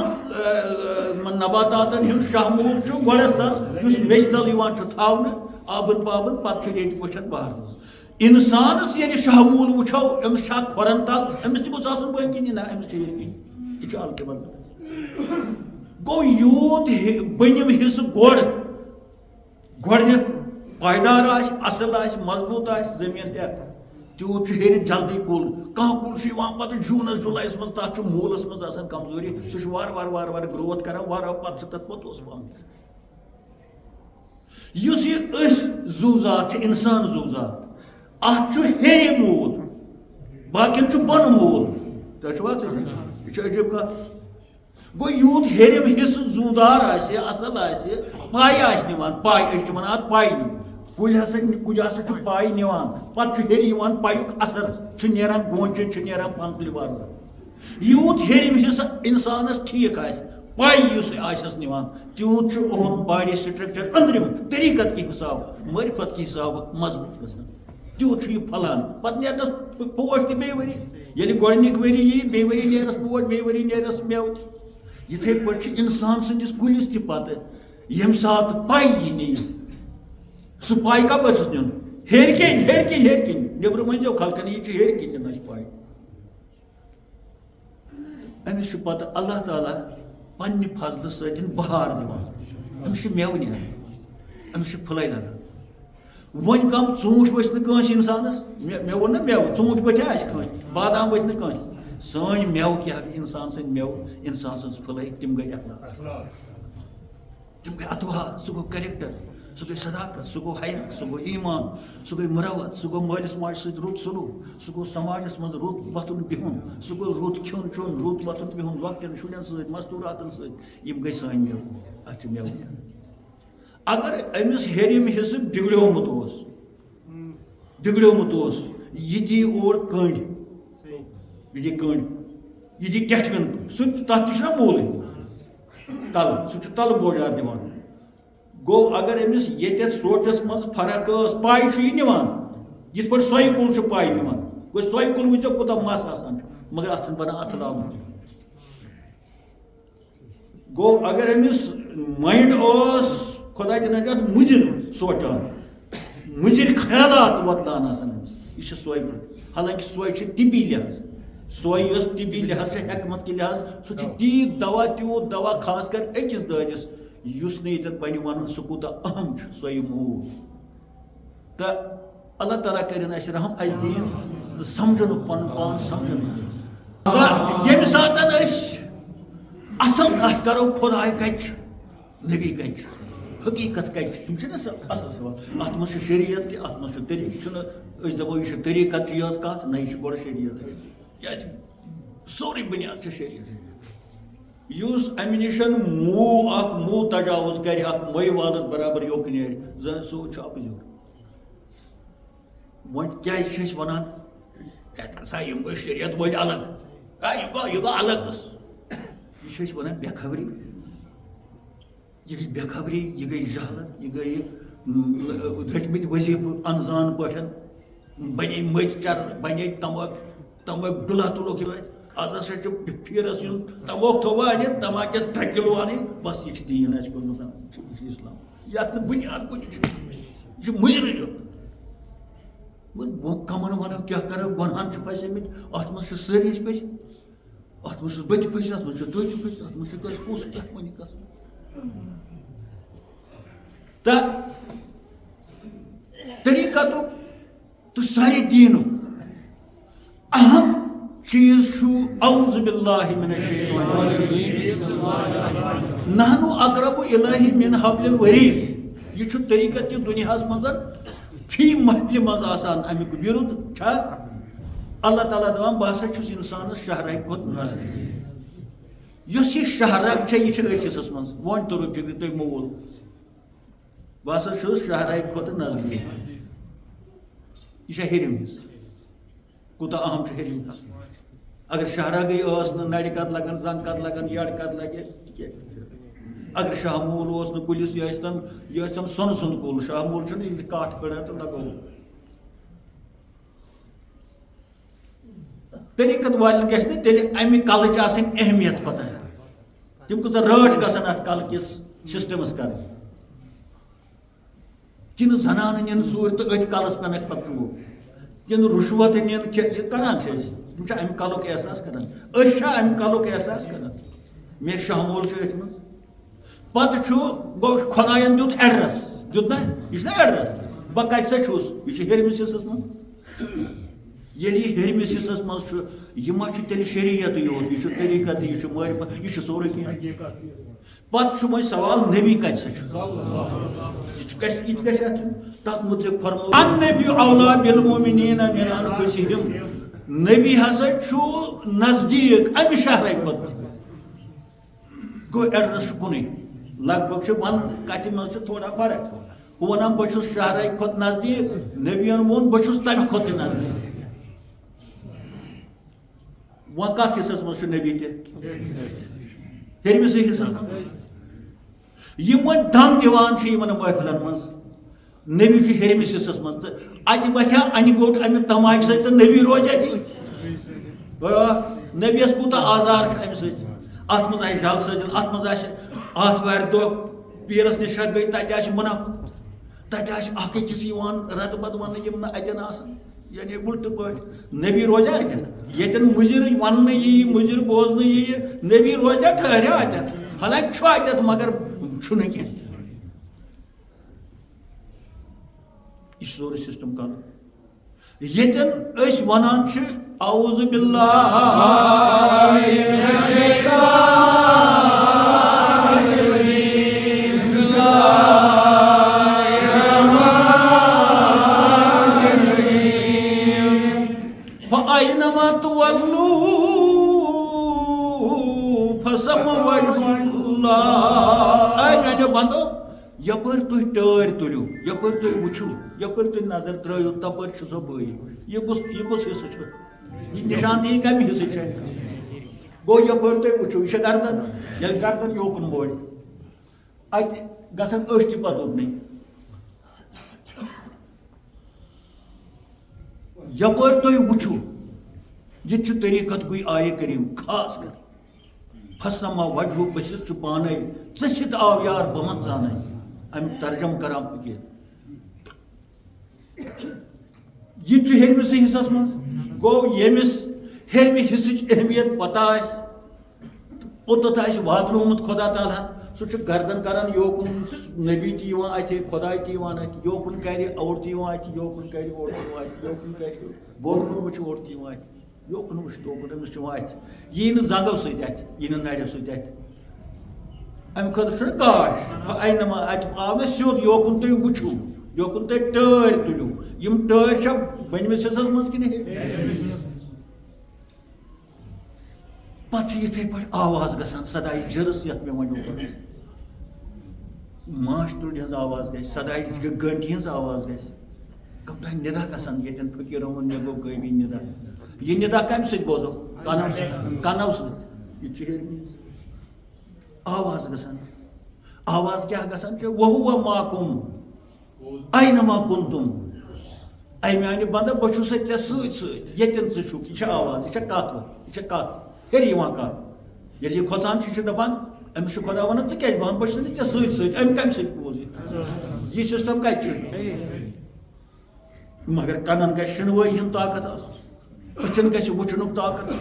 نباتاتن ہُنٛد شاہ موٗل چھُ گۄڈس تل یُس میٚژِ تل یِوان چھُ تھاونہٕ آبن پابن پتہٕ چھُ ییٚتہِ وٕچھان بہار اِنسانس ییٚلہِ شاہ موٗل وٕچھو أمِس چھا کھۄرن تل أمِس تہِ گوٚژھ آسُن بٔلۍ کِنۍ نہ أمِس چھِ ییٚتہِ کِنۍ یہِ چھُ الٹِمیٹ گوٚو یوٗت بٔنِم حصہٕ گۄڈنیٚتھ پایدار آسہِ اصل آسہِ مضبوٗط آسہِ زٔمیٖن ہیٚتھ تیوٗت چھُ ہیٚرِ جلدی کُل کانٛہہ کُل چھُ یِوان پتہٕ جوٗنس جُلایس منٛز تتھ چھُ موٗلس منٛز آسان کمزوری سُہ چھُ وارٕ گروتھ کران پتہٕ چھُ تتھ پوٚتُس پہم یُس یہِ أسۍ زُو زات چھِ اِنسان زُو زات اتھ چھُ ہیٚرِ موٗل باقین چھُ بۄنہٕ موٗل تۄہہِ چھُوا یہِ چھُ عجیٖب کتھ گوٚو یوٗت ہیٚرِم حصہٕ زوٗدار آسہِ اصل آسہِ پاے آسہِ نِوان پاے أسۍ چھِ ونان اتھ پاے نِنۍ کُلۍ ہسا چھُ پاے نِوان پتہٕ چھُ ہیٚرِ یِوان پایُک اثر چھُ نیران گوٗنٛچِتھ چھُ نیران پنتُلۍ وارٕ یوٗت ہیٚرِم حصہٕ انسانس ٹھیٖک آسہِ پاے یُس آسٮ۪س نِوان تیوٗت چھُ یِہُنٛد باڈی سٹرکچر أنٛدرِم طریٖقت کہِ حسابہٕ معرفت کہِ حسابہٕ مضبوٗط گژھان تیوٗت چھُ یہِ پھلان پتہٕ نیرنس پوش تہِ بیٚیہِ ؤری ییٚلہِ گۄڈنِکۍ ؤری یی بیٚیہِ ؤری نیرس پوش بیٚیہِ ؤری نیرس میوٕ تہِ یِتھٕے پٲٹھۍ چھُ انسان سٕنٛدِس کُلِس تہِ پتہٕ ییٚمہِ ساتہٕ پاے یی نِنہِ سُہ پاے کپٲرۍ چھُس نیُن ہیٚرِ کِنۍ نیٚبرٕ ؤنۍزیو خلقن یہِ چھُ ہیٚرِ کِنۍ نِنۍ اَسہِ پاے أمِس چھُ پتہٕ اللہ تعالیٰ پننہِ فضلہٕ سۭتۍ بہار دِوان أمِس چھُ میوٕ نیران أمِس چھِ پھٕلے لگان وۄنۍ کم ژوٗنٛٹھۍ ؤسۍ نہٕ کٲنٛسہِ اِنسانس مےٚ ووٚن نہ میوٕ ژوٗنٛٹھۍ ؤتھیٛا آسہِ کٲنٛسہِ بادام ؤتھۍ نہٕ کٲنٛسہِ سٲنۍ میوٕ کیٛاہ اِنسان سٕنٛدۍ میوٕ اِنسان سٕنٛز پھٕلے تِم گٔے اخلاق تِم گٔے اتوا سُہ گوٚو کریکٹر سُہ گٔے صداقت سُہ گوٚو حیا سُہ گوٚو ایٖمان سُہ گٔے مُروت سُہ گوٚو مٲلِس ماجہِ سۭتۍ رُت سلوٗک سُہ گوٚو سماجس منٛز رُت وۄتھُن بِہُن سُہ گوٚو رُت کھیوٚن چیوٚن رُت وۄتھُن بِہُن لۄکٹٮ۪ن شُرٮ۪ن سۭتۍ مستوٗراتن سۭتۍ یِم گٔے سٲنۍ میوٕ اَتھ چھُ میوٕ نیران اگر أمِس ہیٚرِم حصہٕ بِگڑیومُت اوس یہِ دی اور کٔنٛڈۍ یہِ دی ٹٮ۪ٹھوٮ۪ن سُہ تتھ تہِ چھُنہ موٗلٕے تلہٕ سُہ چھُ تلہٕ بوجار دِوان گوٚو اگر أمِس ییٚتٮ۪تھ سونٛچس منٛز فرق ٲس پاے چھُ یہِ نِوان یِتھ پٲٹھۍ سۄیہِ کُل چھُ پاے نِوان گوٚو سۄیہِ کُل وٕچھزیو کوٗتاہ مس آسان چھُ مگر اتھ چھُنہٕ بنان اتھٕ لاگُن گوٚو اگر أمِس مایِنٛڈ اوس خۄدا دِ نجات مُضِر سونٛچان مُضِر خیالات وۄتلان آسان أمِس یہِ چھِ سۄے پٲٹھۍ حالانکہِ سۄے چھِ طبی لحاظ سۄے یۄس طبی لحاظ چھِ حکمت کہِ لحاظ سُہ چھِ تیوٗت دوا خاص کر أکِس دٲدِس یُس نہٕ ییٚتٮ۪تھ بنہِ وَنُن سُہ کوٗتاہ اہم چھُ سۄے موٗل تہٕ اللہ تعالیٰ کٔرِنۍ اَسہِ رحم اَسہِ دِیِن سمجھنُک پنُن پان سمجھنُک تہٕ ییٚمہِ ساتہٕ أسۍ اصل کتھ کرو خۄداے کتہِ چھُ نبی کتہِ چھُ حقیٖقت کتہِ چھُ تِم چھِنہ اصل سوال اتھ منٛز چھُ شریعت تہِ اتھ منٛز چھُ طریٖقہٕ چھُنہٕ أسۍ دپو یہِ چھُ طریٖقت چھِ یٲژ کتھ نہ یہِ چھُ گۄڈٕ شریعت کیٛازِ سورُے بُنیاد چھِ شریعت یُس امہِ نِش موٗ تجاوُز کرِ اکھ مٔہۍ والس برابر یوٚک نیرِ سُہ چھُ اپُزیوٗٹ وۄنۍ کیٛازِ چھِ أسۍ ونان ہے ہسا یِم گٔے شریعت وٲلۍ الگ یہِ گوٚو الگ قٕصہٕ یہِ چھِ أسۍ ونان بے خبری یہِ گٔے بے خبری یہِ گٔے جہالت یہِ گٔے رٔٹمٕتۍ وظیٖفہٕ انزان پٲٹھۍ بنے مٔتۍ چرٕ بنے تماک ڈُلا تُلوکھ یہِ آز ہسا چھُ پھیرس یُن تموک تھوٚوا أنِتھ تماکٮ۪س 3 کِلوٗ اَنٕنۍ بس یہِ چھُ دیٖن اَسہِ کوٚرمُت یہِ چھُ اسلام یتھ نہٕ بُنیاد کُنہِ چھُ یہِ چھُ مُجرِم کمن ونو کیٛاہ کرو گۄنہن چھِ پھسیمٕتۍ اتھ منٛز چھِ سٲری أسۍ پھٔسۍ اتھ منٛز چھُس بہٕ تہِ پھٔسِتھ اتھ منٛز چھُ تُہۍ تہِ پھٔسِتھ اتھ منٛز چھُ کٲنٛسہِ پوٚژھ کیٛاہ وَنہِ کتھ تہٕ طریٖقتُک تہٕ سارے دیٖنُک اہم چیٖز چھُ اعوذ باللہ من الشیطان الرجیم نحنُ اقرب الیہ من حبل الورید یہ چھُ طریٖقت چھِ دُنیاہس منٛز فی محفلہِ منٛز آسان امیُک وِرُد چھا اللہ تعالیٰ دپان بہٕ ہسا چھُس انسانس شہراہہِ کھۄتہٕ نزدیٖک یۄس یہِ شہراہ چھےٚ یہِ چھِ أتھۍ حصس منٛز وۄنۍ توٚرُو فِکرِ تُہۍ موٗل بہٕ ہسا چھُس شہراہہِ کھۄتہٕ نزدیٖک یہِ چھا ہیٚرِم حصہٕ کوٗتاہ اہم چھُ ہیٚرِم حصہٕ اگر شہراہ گٔے ٲس نہٕ نرِ کتھ لگان زنٛگ کتھ لگان یڈ کتھ لگہِ اگر شاہ موٗل اوس نہٕ کُلِس یہِ ٲسۍ تن سۄنہٕ سُنٛد کُل شاہ موٗل چھُنہٕ ییٚلہِ کاٹھ کڑان تہٕ لگوو طریقت والن گژھِ نہٕ تیٚلہِ اَمہِ کلٕچ آسٕنۍ اہمیت پتہ تِم کۭژاہ رٲچھ گژھن اَتھ کلہٕ کِس سسٹمس کرٕنۍ کِنہٕ زنانہٕ نِن ژوٗرِ تہٕ أتھۍ کلس پٮ۪نکھ پتہٕ ژوٗر کِنہٕ رُشوت نِن کران چھِ أسۍ تِم چھِ اَمہِ کلُک احساس کران أسۍ چھا اَمہِ کلُک احساس کران مےٚ شامول چھُ أتھۍ منٛز پتہٕ چھُ گوٚو خۄدایَن دیُت ایڈرس دیُت نا یہِ چھُ نا ایڈرس بہٕ کتہِ سا چھُس یہِ چھُ ہیٚرمِس حِصس منٛز ییٚلہِ یہِ ہیٚرمِس حِصس منٛز چھُ یہِ ما چھُ تیٚلہِ شریعتٕے یوت یہِ چھُ طریٖقت تہِ یہِ چھُ معرفت یہِ چھُ سورُے کینٛہہ پتہٕ چھُ وۄنۍ سوال نبی کتہِ سا چھُ یہِ تہِ گژھِ اَتھ تتھ مُتعلق فرمو النبی اولا بالمؤمنین من انفسہم نبی ہسا چھُ نزدیٖک امہِ شہرے کھۄتہٕ گوٚو ایڈرس چھُ کُنُے لگ بگ چھُ ون کتہِ منٛز چھِ تھوڑا فرق بہٕ ونان بہٕ چھُس شہرے کھۄتہٕ نزدیٖک نبیَن ووٚن بہٕ چھُس تمہِ کھۄتہٕ تہِ نزدیٖک وۄنۍ کتھ حصس منٛز چھُ نبی تہِ ہیٚرمِسٕے حصس منٛز یِم وۄنۍ دم دِوان چھِ یِمن محفلن منٛز نبی چھُ ہیٚرمِس حصس منٛز تہٕ اتہِ وتھِ ہا انہِ گوٚٹ امہِ تماکہِ سۭتۍ تہٕ نبی روزِ اَتہِ نبیَس کوٗتاہ آزار چھُ امہِ سۭتۍ اتھ منٛز آسہِ جلسہٕ ٲسِن اتھ منٛز آسہِ آتھوارِ دۄہ پیٖرس نِش گٔے تتہِ آسہِ مُنافہٕ تتہِ آسہِ اکھ أکِس یِوان رتہٕ بد وننہٕ یِم نہٕ اتٮ۪ن آسان یعنی اُلٹہٕ پٲٹھۍ نبی روزیا اتٮ۪ن ییٚتٮ۪ن مُضِر وننہٕ ییہِ مُضِر بوزنہٕ ییہِ نبی روزیا ٹھہریا اتٮ۪تھ حالانکہِ چھُ اتٮ۪تھ مگر چھُنہٕ کینٛہہ یہِ چھُ سورُے سسٹم کرُن ییٚتٮ۪ن أسۍ ونان چھِ اعوذ باللہ فأينما تولوا فثم وجه الله اے میانیو بندو یپٲرۍ تُہۍ ٹٲرۍ تُلِو یپٲرۍ تُہۍ وٕچھِو یپٲرۍ تُہۍ نظر ترٲیِو تپٲرۍ چھُ سۄ بٲے یہِ کُس حصہٕ چھُ یہِ نِشاندہی کمہِ حصٕچ چھِ گوٚو یپٲرۍ تُہۍ وٕچھِو یہِ چھِ گردن ییٚلہِ گردن یوکُن موڑِ اتہِ گژھن أچھ تہِ پتہٕ اُکنٕے یپٲرۍ تُہۍ وٕچھِو یہِ تہِ چھُ طریٖقت گوٚو آیے کریم خاص کر فسما وجہُ بٔسِتھ ژٕ پانے ژٕ سۭتۍ آو یار بہٕ ما زانَے امیُک ترجم کران فقیٖر یہِ تہِ چھُ ہیٚرمِسٕے حصس منٛز گوٚو ییٚمِس ہیٚرمہِ حصٕچ اہمیت پتہ آسہِ اوٚتتھ آسہِ واتنومُت خۄدا تعالیٰ ہن سُہ چھُ گردن کران یوکُن نبی تہِ یِوان اتھِ خۄداے تہِ یِوان اتھِ یوکُن کرِ اور تہِ یِوان اتھِ یوکُن کرِ اور تہِ یِوان اتھِ یوکُن کرِ بوٚڑ کُن وٕچھِ اور تہِ یِوان اتھِ یوکُن وٕچھِ توکُن أمِس چھُ یِوان اتھِ یی نہٕ زنٛگو سۭتۍ اتھِ یی نہٕ نرٮ۪و سۭتۍ اتھِ امہِ خٲطرٕ چھُنہ گاش اینما اتہِ آو نہٕ سیوٚد یوکُن تُہۍ وٕچھِو یوکُن تُہۍ ٹٲرۍ تُلِو یِم ٹٲرۍ چھا بٔنمِس حصس منٛز کِنہٕ پتہٕ چھِ یِتھٕے پٲٹھۍ آواز گژھان سداے جرس یتھ مےٚ ونیو ماچھ تُلہِ ہٕنٛز آواز گژھِ سداے گنٹہِ ہٕنٛز آواز گژھِ کمتانۍ نِدا گژھان ییٚتٮ۪ن فقیٖرو ووٚن مےٚ گوٚو غٲبی نِدا یہِ نِدا کمہِ سۭتۍ بوزو کنو سۭتۍ یہِ چھُ ہیٚرمہِ آواز گژھان آواز کیٛاہ گژھان چھِ وہُوَ ماکُم اینما کُنتُم اے میانہِ بنٛدٕ بہٕ چھُسے ژےٚ سۭتۍ سۭتۍ ییٚتٮ۪ن ژٕ چھُکھ یہِ چھِ آواز یہِ چھےٚ کتھ یہِ چھےٚ کتھ ہیٚرِ یِوان کتھ ییٚلہِ یہِ کھۄژان چھِ یہِ چھِ دپان أمِس چھُ خۄدا ونان ژٕ کیٛازِ بہٕ چھُس نہٕ ژےٚ سۭتۍ سۭتۍ أمۍ کمہِ سۭتۍ بوز یہِ سسٹم کتہِ چھُ مگر کنن گژھِ شِنوٲیی ہُنٛد طاقت آسُن أچھن گژھِ وٕچھنُک طاقت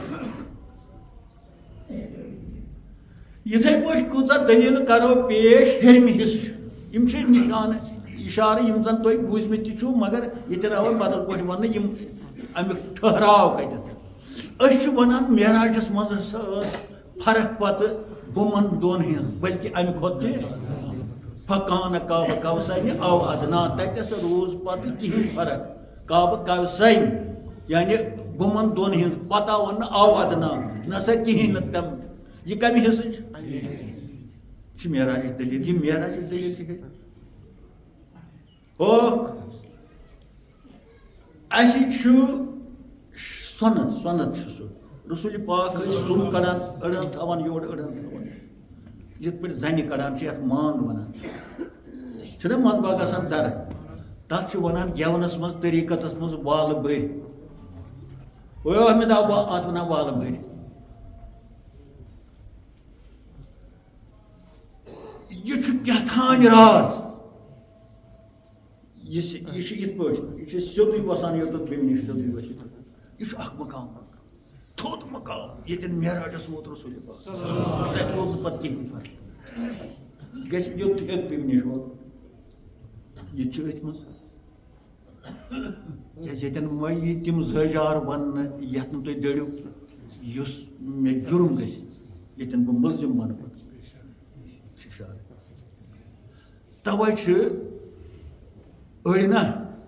یِتھٕے پٲٹھۍ کۭژاہ دٔلیٖل کرو پیش ہیٚرمہِ حصہٕ یِم چھِ نِشانہٕ اِشارٕ یِم زن تُہۍ بوٗزمٕتۍ تہِ چھِو مگر ییٚتٮ۪ن آو بدل پٲٹھۍ وننہٕ یِم امیُک ٹھہراو کتٮ۪تھ چھُ أسۍ چھِ ونان معراجس منٛز ہسا ٲس فرق پتہٕ بُمن دۄن ہٕنٛز بٔلکہِ امہِ کھۄتہٕ تہِ فکانہٕ کعبہٕ کوثرنہِ او ادنا تتٮ۪س روٗز پتہٕ کِہیٖنۍ فرق کعبہٕ کوثر یعنی بُمن دۄن ہٕنٛز پتہٕ آو وننہٕ او ادنا نہ سا کِہیٖنۍ نہٕ تِم یہِ کمہِ حصٕچ یہِ چھِ معراجٕچ دٔلیٖل یہِ معراجٕچ دٔلیٖل چھِ اَسہِ چھُ سۄنت چھُ سُہ رسول پاک ٲسۍ سُم کڑان أڑہن تھاوان یورٕ أڑہن تھاوان یِتھ پٲٹھۍ زنہِ کڑان چھِ یتھ مانگ ونان چھُنہ منٛزٕ باگ آسان درٕ تتھ چھِ ونان گٮ۪ونس منٛز طریٖقتس منٛز بالہٕ بٔرۍ مےٚ دَپہٕ اَتھ وَنان والہٕ بٔرۍ یہ چھُ کیٛاہتانۍ راز یہ چھُ یِتھ پٲٹھۍ یہ چھُ سیوٚدُے وسان یوٚتَتھ بیٚیہِ نِش سیوٚدُے ؤسِتھ یہ چھُ اکھ مقام تھوٚد مقام ییٚتٮ۪ن معراجَس ووت رسوٗلِ پاک تَتہِ ووت نہٕ پَتہٕ کِہیٖنۍ گژھِ یوٚت ہیٚتھ بیٚیہِ نِش ووت یہِ تہِ چھُ أتھۍ منٛز کیٛازِ ییٚتٮ۪ن وۄنۍ یی تِم زٲجار وَننہٕ یَتھ نہٕ تُہۍ دٔرِو یُس مےٚ جُرم گژھِ ییٚتٮ۪ن بہٕ مُلزِم بَنہٕ پَتہٕ تَوَے چھِ أڑۍ نا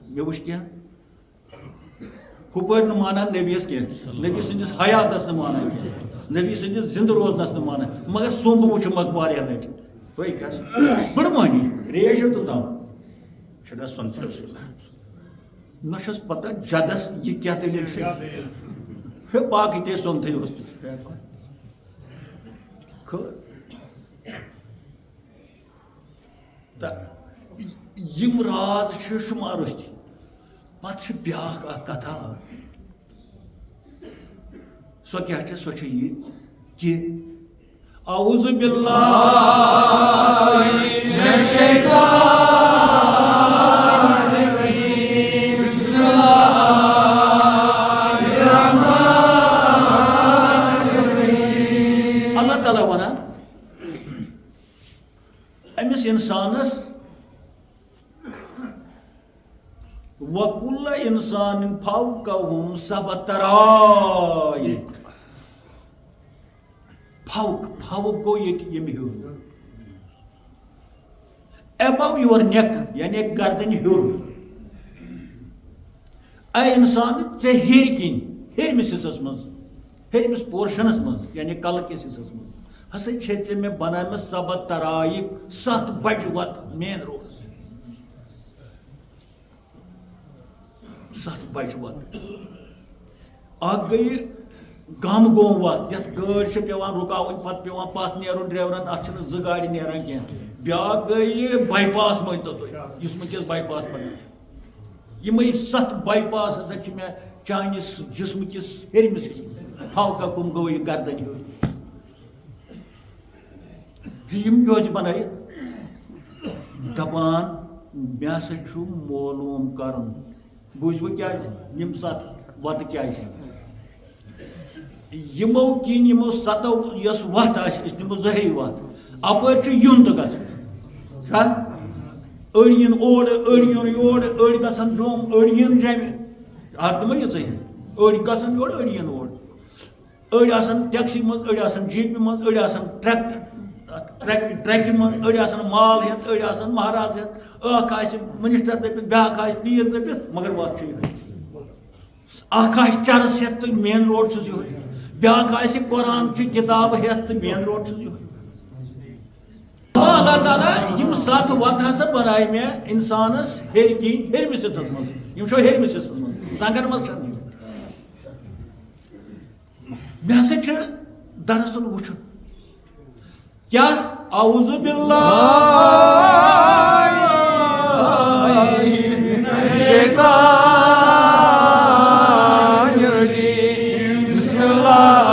مےٚ وٕچھ کینٛہہ ہُپٲرۍ نہٕ مانان نبیَس کینٛہہ نبی سٕنٛدِس حیاتَس نہٕ مانان کینٛہہ نبی سٕنٛدِس زِندٕ روزنَس نہٕ مانان مگر سوٚمب وٕچھمَکھ واریاہ لَٹہِ ہُے کَس بٔڑ مٔہنی ریش تہٕ تام چھُنہ سۄنٛدٕ نہ چھَس پَتہ جَدَس یہِ کیٛاہ دٔلیٖل چھِ ہے باقٕے تے سۄنتھٕے اوس تہٕ یِم راز چھِ شُمارٕستی پَتہٕ چھِ بیٛاکھ اَکھ کَتھا سۄ کیٛاہ چھِ سۄ چھِ یہِ کہِ اعوذ باللہ من الشیطان الرجیم بسم اللہ الرحمن الرحیم اللہ تعالیٰ وَنان أمِس اِنسانَس وَكُلَّ إِنسَانٍ فَوْقَهُمْ سَبْعُ طَرَائِقٍ فوق گوٚو ییٚتہِ ییٚمہِ ہیوٚر above your neck یعنی گردنہِ ہیوٚر اے اِنسان ژےٚ ہیٚرِ کِنۍ ہیٚرمِس حِصَس منٛز ہیٚرمِس پورشنَس منٛز یعنی کَلہٕ کِس حِصَس منٛز ہسا چھے ژےٚ مےٚ بنٲومٕژ سبع طرائق 7 بجہِ وَتہٕ مین روڈس 7 بجہِ وَتہٕ اکھ گٔیہِ گام گوم وَتھ یَتھ گٲڑۍ چھِ پیٚوان رُکاوٕنۍ پَتہٕ پیٚوان پَتھ نیرُن ڈرٛیورَن اَتھ چھِنہٕ 2 گاڑِ نیران کینٛہہ بیٛاکھ گٔیہِ باے پاس مٲنۍتو تُہۍ یُس وٕنکٮ۪س باے پاس بَنٲوِتھ چھُ یِمَے 7 باے پاس ہسا چھِ مےٚ چانہِ جسمہٕ کِس ہیٚرمِس حِصَس فوقہ کُم گوٚو یہِ گردَنہِ ہیوٚر یِم کیٛازِ بَنٲیِتھ دَپان مےٚ ہسا چھُ معلوٗم کَرُن بوٗزوٕ کیٛازِ یِم 7 وَتہٕ کیٛازِ چھِ یِمو کِنۍ یِمو 7 یۄس وَتھ آسہِ أسۍ نِمو ظٲہری وَتھ اَپٲرۍ چھُ یُن تہٕ گژھُن چھا أڑۍ یِن اورٕ أڑۍ یِن یورٕ أڑۍ گژھن جوٚم أڑۍ یِن جَمہِ اَتھ دِمو یِژٕے أڑۍ گژھن یورٕ أڑۍ یِن اورٕ أڑۍ آسان ٹیکسی منٛز أڑۍ آسان جیٖپہِ منٛز أڑۍ آسان ٹرٛیکہِ منٛز أڑۍ آسان مال ہٮ۪تھ أڑۍ آسان مہراز ہٮ۪تھ اکھ آسہِ مِنِسٹر دٔپِتھ بیٛاکھ آسہِ پیٖر دٔپِتھ مگر وَتھ چھِ یِہوٚے اکھ آسہِ چرس ہٮ۪تھ تہٕ مین روڈ چھُس یِہوٚے بیٛاکھ آسہِ قۄران چہِ کِتابہٕ ہٮ۪تھ تہٕ مین روڈ چھُس یِہوٚے اللہ تعالیٰ یِم 7 وَتہٕ ہسا بنایہِ مےٚ اِنسانَس ہیٚرِ کِنۍ ہیٚرمِس حِصَس منٛز یِم چھو ہیٚرمِس حِصَس منٛز زنٛگن منٛز چھَنہٕ یِم مےٚ ہسا چھُ دراصل وٕچھُن کیٛاہ اعوذ باللہ من الشیطان الرجیم بسم اللہ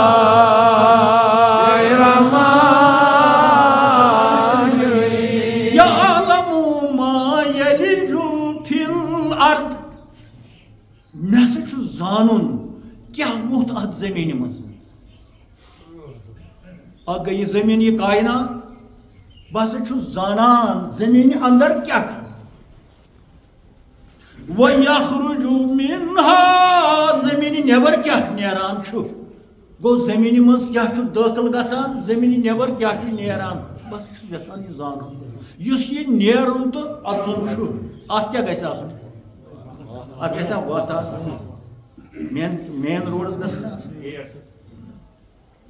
الرحمن الرحیم یعلم ما یلج فی الارض مےٚ ہسا چھُ زانُن کیٛاہ ووٚتھ اَتھ زٔمیٖنہِ منٛز اکھ گٔے یہِ زٔمیٖن یہِ کاینات بہٕ ہسا چھُس زانان زٔمیٖنہِ اندر کیٛاہ چھُ وَیَخرُجُ مِنْہَا زٔمیٖنہِ نٮ۪بر کیٛاہ نیران چھُ گوٚو زٔمیٖنہِ منٛز کیٛاہ چھُ دٲخل گژھان زٔمیٖنہِ نٮ۪بر کیٛاہ چھُ نیران بہٕ ہسا چھُس یژھان یہِ زانُن یُس یہِ نیرُن تہٕ اَژُن چھُ اَتھ کیٛاہ گژھِ آسُن اَتھ گژھِ وَتھ آسٕنۍ مین روڈس گژھن آسٕنۍ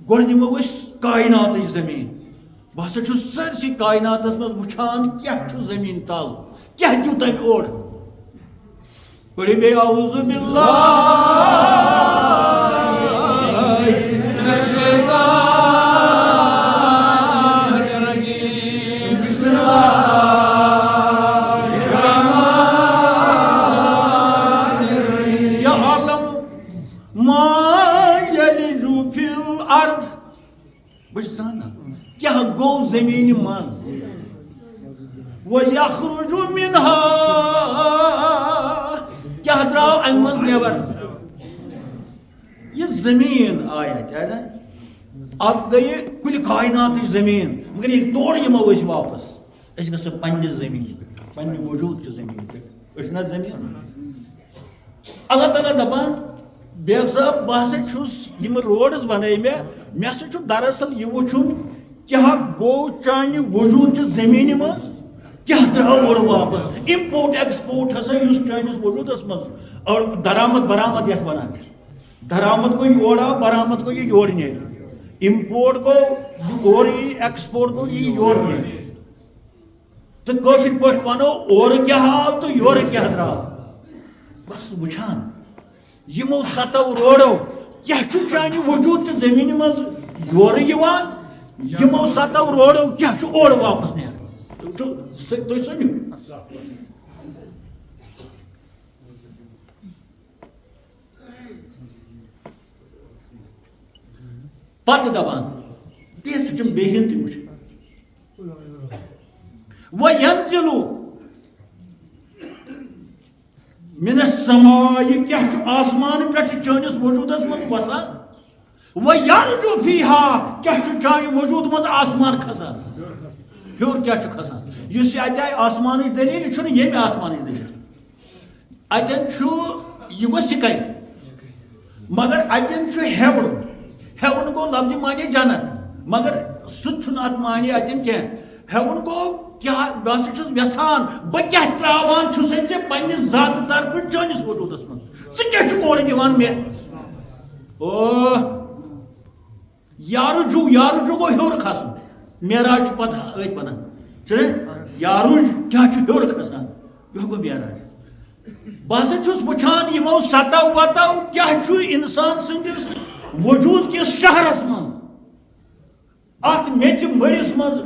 گۄڈٕ نِمو أسۍ کایناتٕچ زٔمیٖن بہٕ ہسا چھُس سٲرسٕے کایناتس منٛز وٕچھان کیٛاہ چھُ زٔمیٖن تل کیٛاہ دیُت أمۍ اورٕ پٔرِو بیٚیہِ اعوذ باللہ من الشیطان الرجیم بسم اللہ الرحمن الرحیم یعلم ما وَيَخْرُجُ مِنْهَا کیا درٛاو اَمہِ منٛز نٮ۪بر یہ زمیٖن آیت ہے نا اتھ گٔیہِ کُلہِ کایناتٕچ زمیٖن مگر ییٚلہِ تورٕ یِمو أسۍ واپس أسۍ گژھو پننہِ زمیٖن پٮ۪ٹھ پننہِ وجوٗدچہِ زمیٖن پٮ۪ٹھ أسۍ چھِنہ زمیٖن اللہ تعالیٰ دپان بیگ صٲب بہٕ ہسا چھُس یِم روڈٕز بنٲے مےٚ ہسا چھُ دراصل یہِ وٕچھُن کیٛاہ گوٚو چانہِ وجوٗدچہِ زمیٖنہِ منٛز کیٛاہ درٛاو اورٕ واپس اِمپورٹ ایکسپورٹ ہسا یُس چٲنِس وجوٗدس منٛز درآمد برآمد یتھ ونان چھِ درآمد گوٚو یور آو برآمد گوٚو یہِ یورٕ نیرِ اِمپورٹ گوٚو یہِ اورٕ یی ایکسپورٹ گوٚو یہِ یورٕ نیرِ تہٕ کٲشِر پٲٹھۍ ونو اورٕ کیٛاہ آو تہٕ یورٕ کیٛاہ درٛاو بس وٕچھان یِمو 7 روڈو کیٛاہ چھُ چانہِ وجوٗدچہِ زمیٖنہِ منٛز یورٕ یِوان یِمو 7 روڈو کیٛاہ چھُ اورٕ واپس نیران تُہۍ سٔنِو پتہٕ دپان بیٚیہِ ہسا چھِم بیٚیہِ ہن تہِ وٕچھان وَيَنزِلُ مِنَ السَّمَاءِ کیٛاہ چھُ آسمان پٮ۪ٹھٕ چٲنِس وجوٗدس منٛز وسان وَيَرْجُ فِيهَا کیٛاہ چھُ چانہِ وجوٗد منٛز آسمان کھسان ہیوٚر کیٛاہ چھُ کھسان یُس یہِ اَتہِ آیہِ آسمانٕچ دٔلیٖل یہِ چھُنہٕ ییٚمہِ آسمانٕچ دٔلیٖل اَتٮ۪ن چھُ یہِ گوٚو سِکَے مگر اَتٮ۪ن چھُ ہیوُن ہیوُن گوٚو لفظِ معنی جنت مگر سُہ تہِ چھُنہٕ اَتھ معنی اَتٮ۪ن کینٛہہ ہیوُن گوٚو کیٛاہ بہٕ ہسا چھُس یژھان بہٕ کیٛاہ ترٛاوان چھُسے ژےٚ پننہِ ذاتہٕ طرفہٕ چٲنِس وجوٗدس منٛز ژٕ کیٛاہ چھُکھ اورٕ دِوان مےٚ او یارُجوٗ گوٚو ہیوٚر کھسُن معراج چھُ پتہٕ أتھۍ ونان چھُنہ یارُج کیٛاہ چھُ ہیوٚر کھسان یہِ گوٚو معراج بہٕ ہسا چھُس وٕچھان یِمو 7 وَتو کیٛاہ چھُ اِنسان سٕنٛدِس وجوٗد کِس شہرس منٛز اتھ میٚژِ مٔرِس منٛز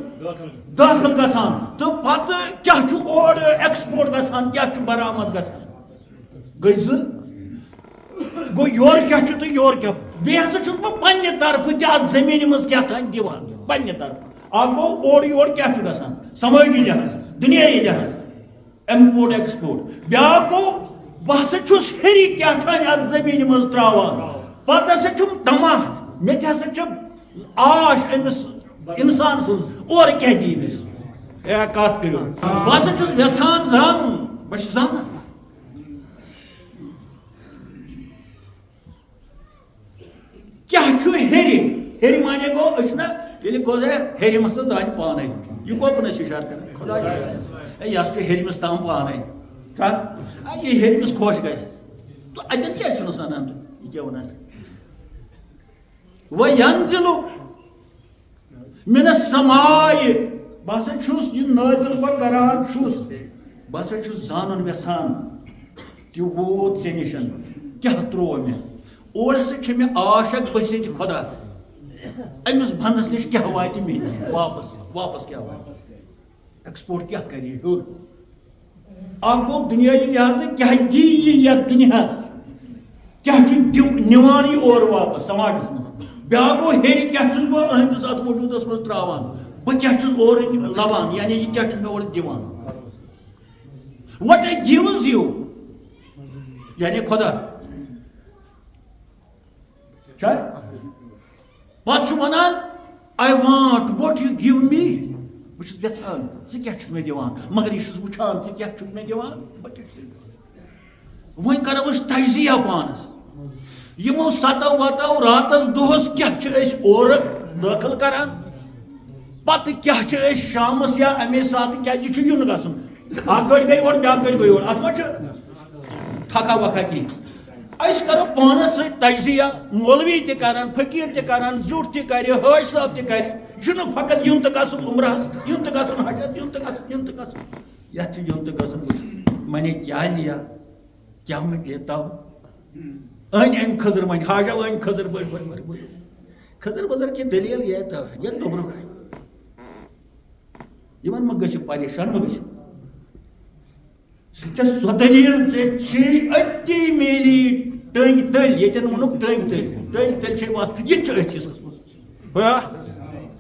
دٲخل گژھان تہٕ پتہٕ کیٛاہ چھُ اورٕ ایکسپورٹ گژھان کیٛاہ چھُ برآمد گژھان گٔے 2 گوٚو یورٕ کیٛاہ چھُ تہٕ یورٕ کیٛاہ بیٚیہِ ہسا چھُس بہٕ پننہِ طرفہٕ تہِ اتھ زمیٖنہِ منٛز کیٛاہ تام دِوان پننہِ طرفہٕ اکھ گوٚو اورٕ یورٕ کیٛاہ چھُ گژھان سمٲجی لحاظ دُنیٲیی لحاظ اِمپورٹ ایکسپورٹ بیٛاکھ گوٚو بہٕ ہسا چھُس ہیٚرِ کیٛاہ تام اتھ زمیٖنہِ منٛز ترٛاوان پتہٕ ہسا چھُم طمع مےٚ تہِ ہسا چھِ آش أمِس اِنسان سٕنٛز اورٕ کیٛاہ دی أمِس اے کتھ کٔرِو بہٕ ہسا چھُس یژھان زانُن بہٕ چھُس زانان کیٛاہ چھُ ہیٚرِ مانے گوٚو أسۍ چھِنہ ییٚلہِ خۄدا ہیٚرِم ہسا زانہِ پانے یہِ کوٚکنس اِشارٕ کران خۄدا یہِ ہسا چھُ ہیٚرمِس تام پانے یہِ ہیٚرمِس خۄش گژھِ تہٕ اَتٮ۪ن کیٛاہ چھُنہٕ سنان یہِ کیٛاہ ونان وَيَنزِلُ مِنَ السَّمَاءِ بہٕ ہسا چھُس یہِ نٲزِل بہٕ کران چھُس بہٕ ہسا چھُس زانُن یژھان تہِ ووت ژےٚ نِش کیٛاہ ترٛوو مےٚ اور ہسا چھِ مےٚ آش اکھ بٔسِتھ خۄدا أمِس بنٛدس نِش کیٛاہ واتہِ مےٚ واپس کیٛاہ واتہِ ایکسپورٹ کیٛاہ کرِ یہِ ہیوٚر اکھ گوٚو دُنیٲیی لحاظہٕ کیٛاہ دی یہِ یتھ دُنیاہس کیٛاہ چھُ نِوان یہِ اورٕ واپس سماجس منٛز بیٛاکھ گوٚو ہیٚرِ کیٛاہ چھُس بہٕ أہنٛدِس اتھ وجوٗدس منٛز ترٛاوان بہٕ کیٛاہ چھُس اورٕ لبان یعنی یہِ کیٛاہ چھُ مےٚ اورٕ دِوان وٹ اے گِوٕز یوٗ یعنی خۄدا پتہٕ چھُ ونان آی وانٹ وٹ یوٗ گِو می بہٕ چھُس یژھان ژٕ کیٛاہ چھُکھ مےٚ دِوان مگر یہِ چھُس وٕچھان ژٕ کیٛاہ چھُکھ مےٚ دِوان بہٕ کیٛاہ چھُس وۄنۍ کرو أسۍ تجزیہ پانس یِمو 7 وَتو راتس دۄہس کیٛاہ چھِ أسۍ اورٕ دٲخل کران پتہٕ کیٛاہ چھِ أسۍ شامس یا امے ساتہٕ کیٛازِ یہِ چھُ یُن گژھُن اکھ گٲڑۍ گٔے اورٕ بیٛاکھ گٲڑۍ گٔے اورٕ اتھ ما چھُ تھکا وکھا کینٛہہ أسۍ کرو پانس سۭتۍ تجزیہ مولوی تہِ کران فقیٖر تہِ کران زیُٹھ تہِ کرِ حٲج صٲب تہِ کرِ چھُنہٕ فقط یُن تہٕ گژھُن عمرہس یُن تہٕ گژھُن حجس یُن تہٕ گژھُن یتھ چھُ یُن تہٕ گژھُن میں نے کیا لیا کیا میں لیتا ہوں أنۍ خٔزٕر وۄنۍ حاجا أنۍ خٔزٕر خٔزٕر ؤزٕر کی دٔلیٖل یہِ توٚبرُک یِمن ما گٔژھِو پریشان ما گٔژھِو سُہ چھےٚ سۄ دٔلیٖل ژےٚ چھِ أتی میلی ٹٔنٛگۍ تٔلۍ ییٚتٮ۪ن ووٚنُکھ ٹٔنٛگۍ تٔلۍ چھے واتان یہِ تہِ چھُ أتھۍ حِصس منٛز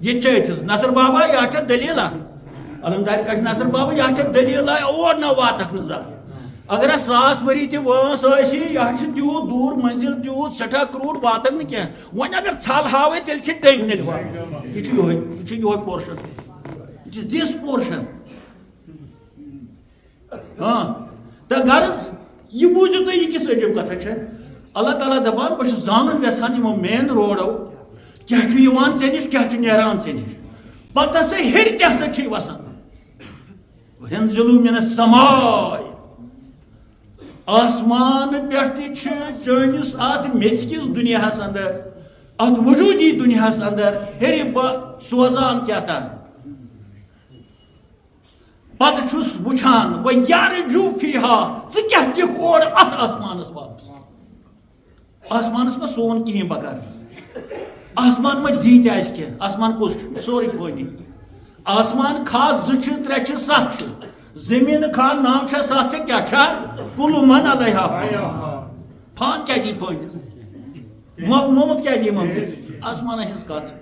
یہِ تہِ چھِ أتھۍ نصر بابا یہِ چھےٚ دٔلیٖل اکھ علمدار کش نصر بابا یہ دلیل اور نہ واتک نظر اگر 100 ؤری تہ وٲنٛس ٲسی یہ تیوٗت دوٗر منزل تیوٗت سٹھاہ کروٗڑ واتک نہٕ کینٛہہ وۄنۍ اگر ژھل ہاوے تیٚلہِ چھِ ٹنٛگۍ تیٚلہِ واتان یہ چھُ یہوے portion it is this portion ہاں تو غرض یہ بوٗزِو تُہۍ یہِ کِژھ عجیب کتھا چھےٚ اللہ تعالیٰ دپان بہٕ چھُس زانُن یژھان یِمو مین روڈو کیٛاہ چھُ یِوان ژےٚ نِش کیٛاہ چھُ نیران ژےٚ نِش پتہٕ ہسا ہیٚرِ تہِ ہسا چھُے وسان ينزلوا من السماء آسمان پٮ۪ٹھ تہِ چھُ چٲنِس اتھ میٚژکِس دُنیاہس اندر اتھ وجوٗدی دُنیاہس اندر ہیٚرِ بہٕ سوزان کیٛاہتام پتہٕ چھُس وٕچھان وۄنۍ یارجوٗ فیٖہا ژٕ کیٛاہ دِکھ اورٕ اتھ آسمانس واپس آسمانس ما سون کِہیٖنۍ بکار آسمان ما دِتہِ اَسہِ کینٛہہ آسمان کُس چھُ سورُے فٲنی آسمان کھا 2 چھِ 3 چھِ 7 چھِ زمین کھا 9 چھا 7 چھا کیٛاہ چھا کُلُ من علیہا فان کیٛاہ دی فٲنِس محمد کیٛاہ دی محمد آسمان ہٕنٛز کتھ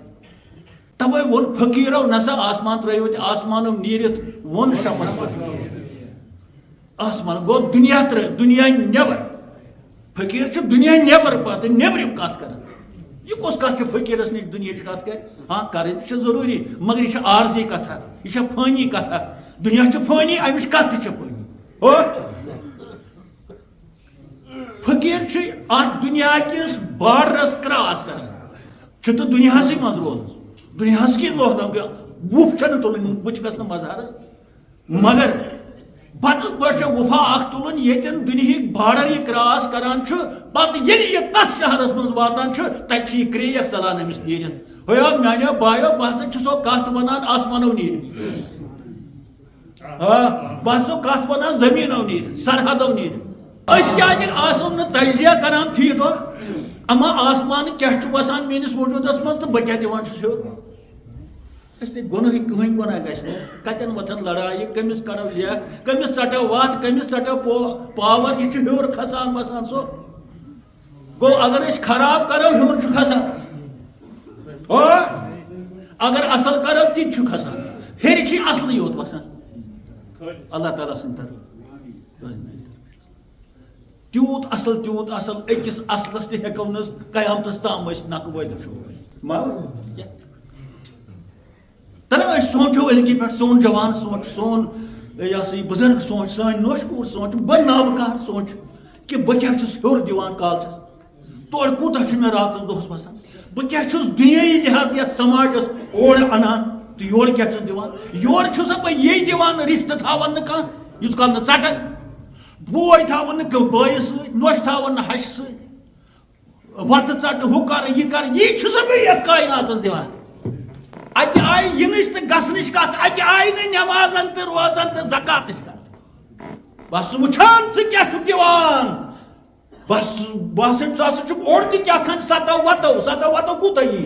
توے ووٚن فقیٖرو نسا آسمان ترٲیِو تہِ آسمانو نیٖرِتھ ووٚن شمس پٮ۪ٹھ آسمان گوٚو دُنیا دُنیا نٮ۪بر فقیٖر چھُ دُنیا نٮ۪بر پتہٕ نٮ۪برِم کتھ کران یہ کس کت فقیرس نش دنیا کت کر ہاں کریں تو ضروری مگر یہ عارضی کتھا یہ فانی کتھا دنیا فانی امچ کت فانی فقیر ات دنیا کس بارڈرس کراس کر دنیا مز روز دنیا کی لوہ وف تلن بت گھس مظہرس مگر بدل پہ وفا اخ تلن یتن دنہک بارڈر یہ کراس کران پتہ یہ تس شہرس من واتان تتہ یہ کریک ژلان امس نیرت ہویا میانیو بایو بہ ہسا چھسو کت ونان آسمانو نیرت بہ ہسا کت ونان زمینو نیرت سرحدو نیرت اس کیا آسو نا تجزیہ کران فی دۄہ اما آسمان کیا بسان میٲنِس وجوٗدس منٛز تہٕ بہٕ کیٛاہ دِوان چھُس ہیوٚر اس نے گناہ کہیں گناہ گھن کتن وتھن لڑائی کمس کڑو لیک کمس ژٹو وت کمس ژٹو پاور یہ ہیور کھسان بسان سو گو اگر اس خراب کرو ہیور کھسان اگر اصل کرو تہ کھسان ہیٚرِ چھ اصلٕے یوت وسان اللہ تعالیٰ سٕنٛدِ طرف تیوٗت اصل أکِس اصلس تہِ ہیٚکو نہٕ قیامتس تام أسۍ نکہٕ وٲلِتھ تلے سوچو أزکہِ پٮ۪ٹھ سون جوان سونچ سون یہ سا بزرگ سونچ سٲنۍ نوش کوٗر سونچ بہٕ نابکار سونچ کہ بہٕ کیٛاہ چھُس ہیوٚر دِوان کالچس تورٕ کوٗتاہ چھُ مےٚ راتس دۄہس بسان بہٕ کیٛاہ چھُس دُنیٲیی لحاظ یتھ سماجس اورٕ انان تہٕ یورٕ کیٛاہ چھُس دِوان یورٕ چھُسا بہٕ یی دِوان رشتہٕ تھاون نہٕ کانٛہہ یوٗت کال نہٕ ژٹن بوے تھاون نہٕ بٲیِس سۭتۍ نۄش تھاون نہٕ ہشہِ سۭتۍ وتہٕ ژٹہٕ ہُہ کرٕ یہِ کرٕ یی چھُسا بہٕ یتھ کایناتس دِوان اتہ آئی یِنٕچ تہٕ گژھنٕچ کتھ اتہ آئی نہٕ نٮ۪مازن تہٕ روزن تہٕ زکاتٕچ کتھ بس وٕچھان ژٕ کیٛاہ چھُکھ دِوان بس ژٕ ہسا چھُکھ اوٚڑ تہِ کیٛاہ تھام 7 وتو کوٗتاہ یی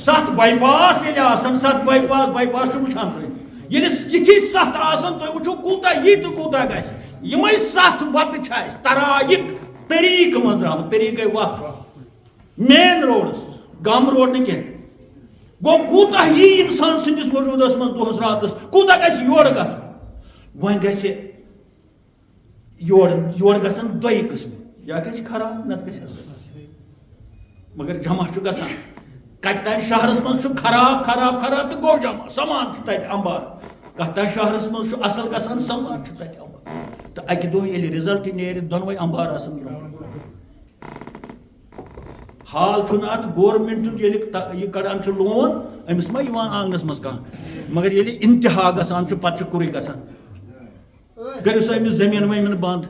7 بائی پاس ییٚلہِ آسان 7 بائی پاس چھُ وٕچھان تُہۍ ییٚلہِ یِتھی 7 آسان تُہۍ وٕچھِو کوٗتاہ یی تہٕ کوٗتاہ گژھِ یِمے 7 وتہٕ چھِ اَسہِ ترایِک طریٖقہٕ منٛز درٛامٕتۍ طریٖقے وتھ مین روڈس گام روڈ نہٕ کینٛہہ گو کوٗتاہ یی انسان سٕنٛدِس وجوٗدس منٛز دۄہس راتس کوٗتاہ گژھِ یورٕ گژھُن وۄنۍ گژھِ یورٕ گژھن 2 قٕسم یا گژھِ خراب نتہٕ گژھِ اصل مگر جمع چھُ گژھان کتہِ تانۍ شہرس منٛز چھُ خراب تہٕ گوٚو جمع سامان چھُ تتہِ امبار کتھ تانۍ شہرس منٛز چھُ اصل گژھان سامان چھُ تتہِ امبار تہٕ اکہِ دۄہ ییٚلہِ رِزلٹ نیرِ دۄنوے امبار آسان حال چھُنہٕ اتھ گورمنٹُک ییٚلہِ یہِ کڑان چھُ لون أمِس ما یِوان آنگنس منٛز کانٛہہ مگر ییٚلہِ انتہا گژھان چھُ پتہٕ چھُ کُرُے گژھان کٔرِو سا أمِس زٔمیٖن ومیٖن بنٛد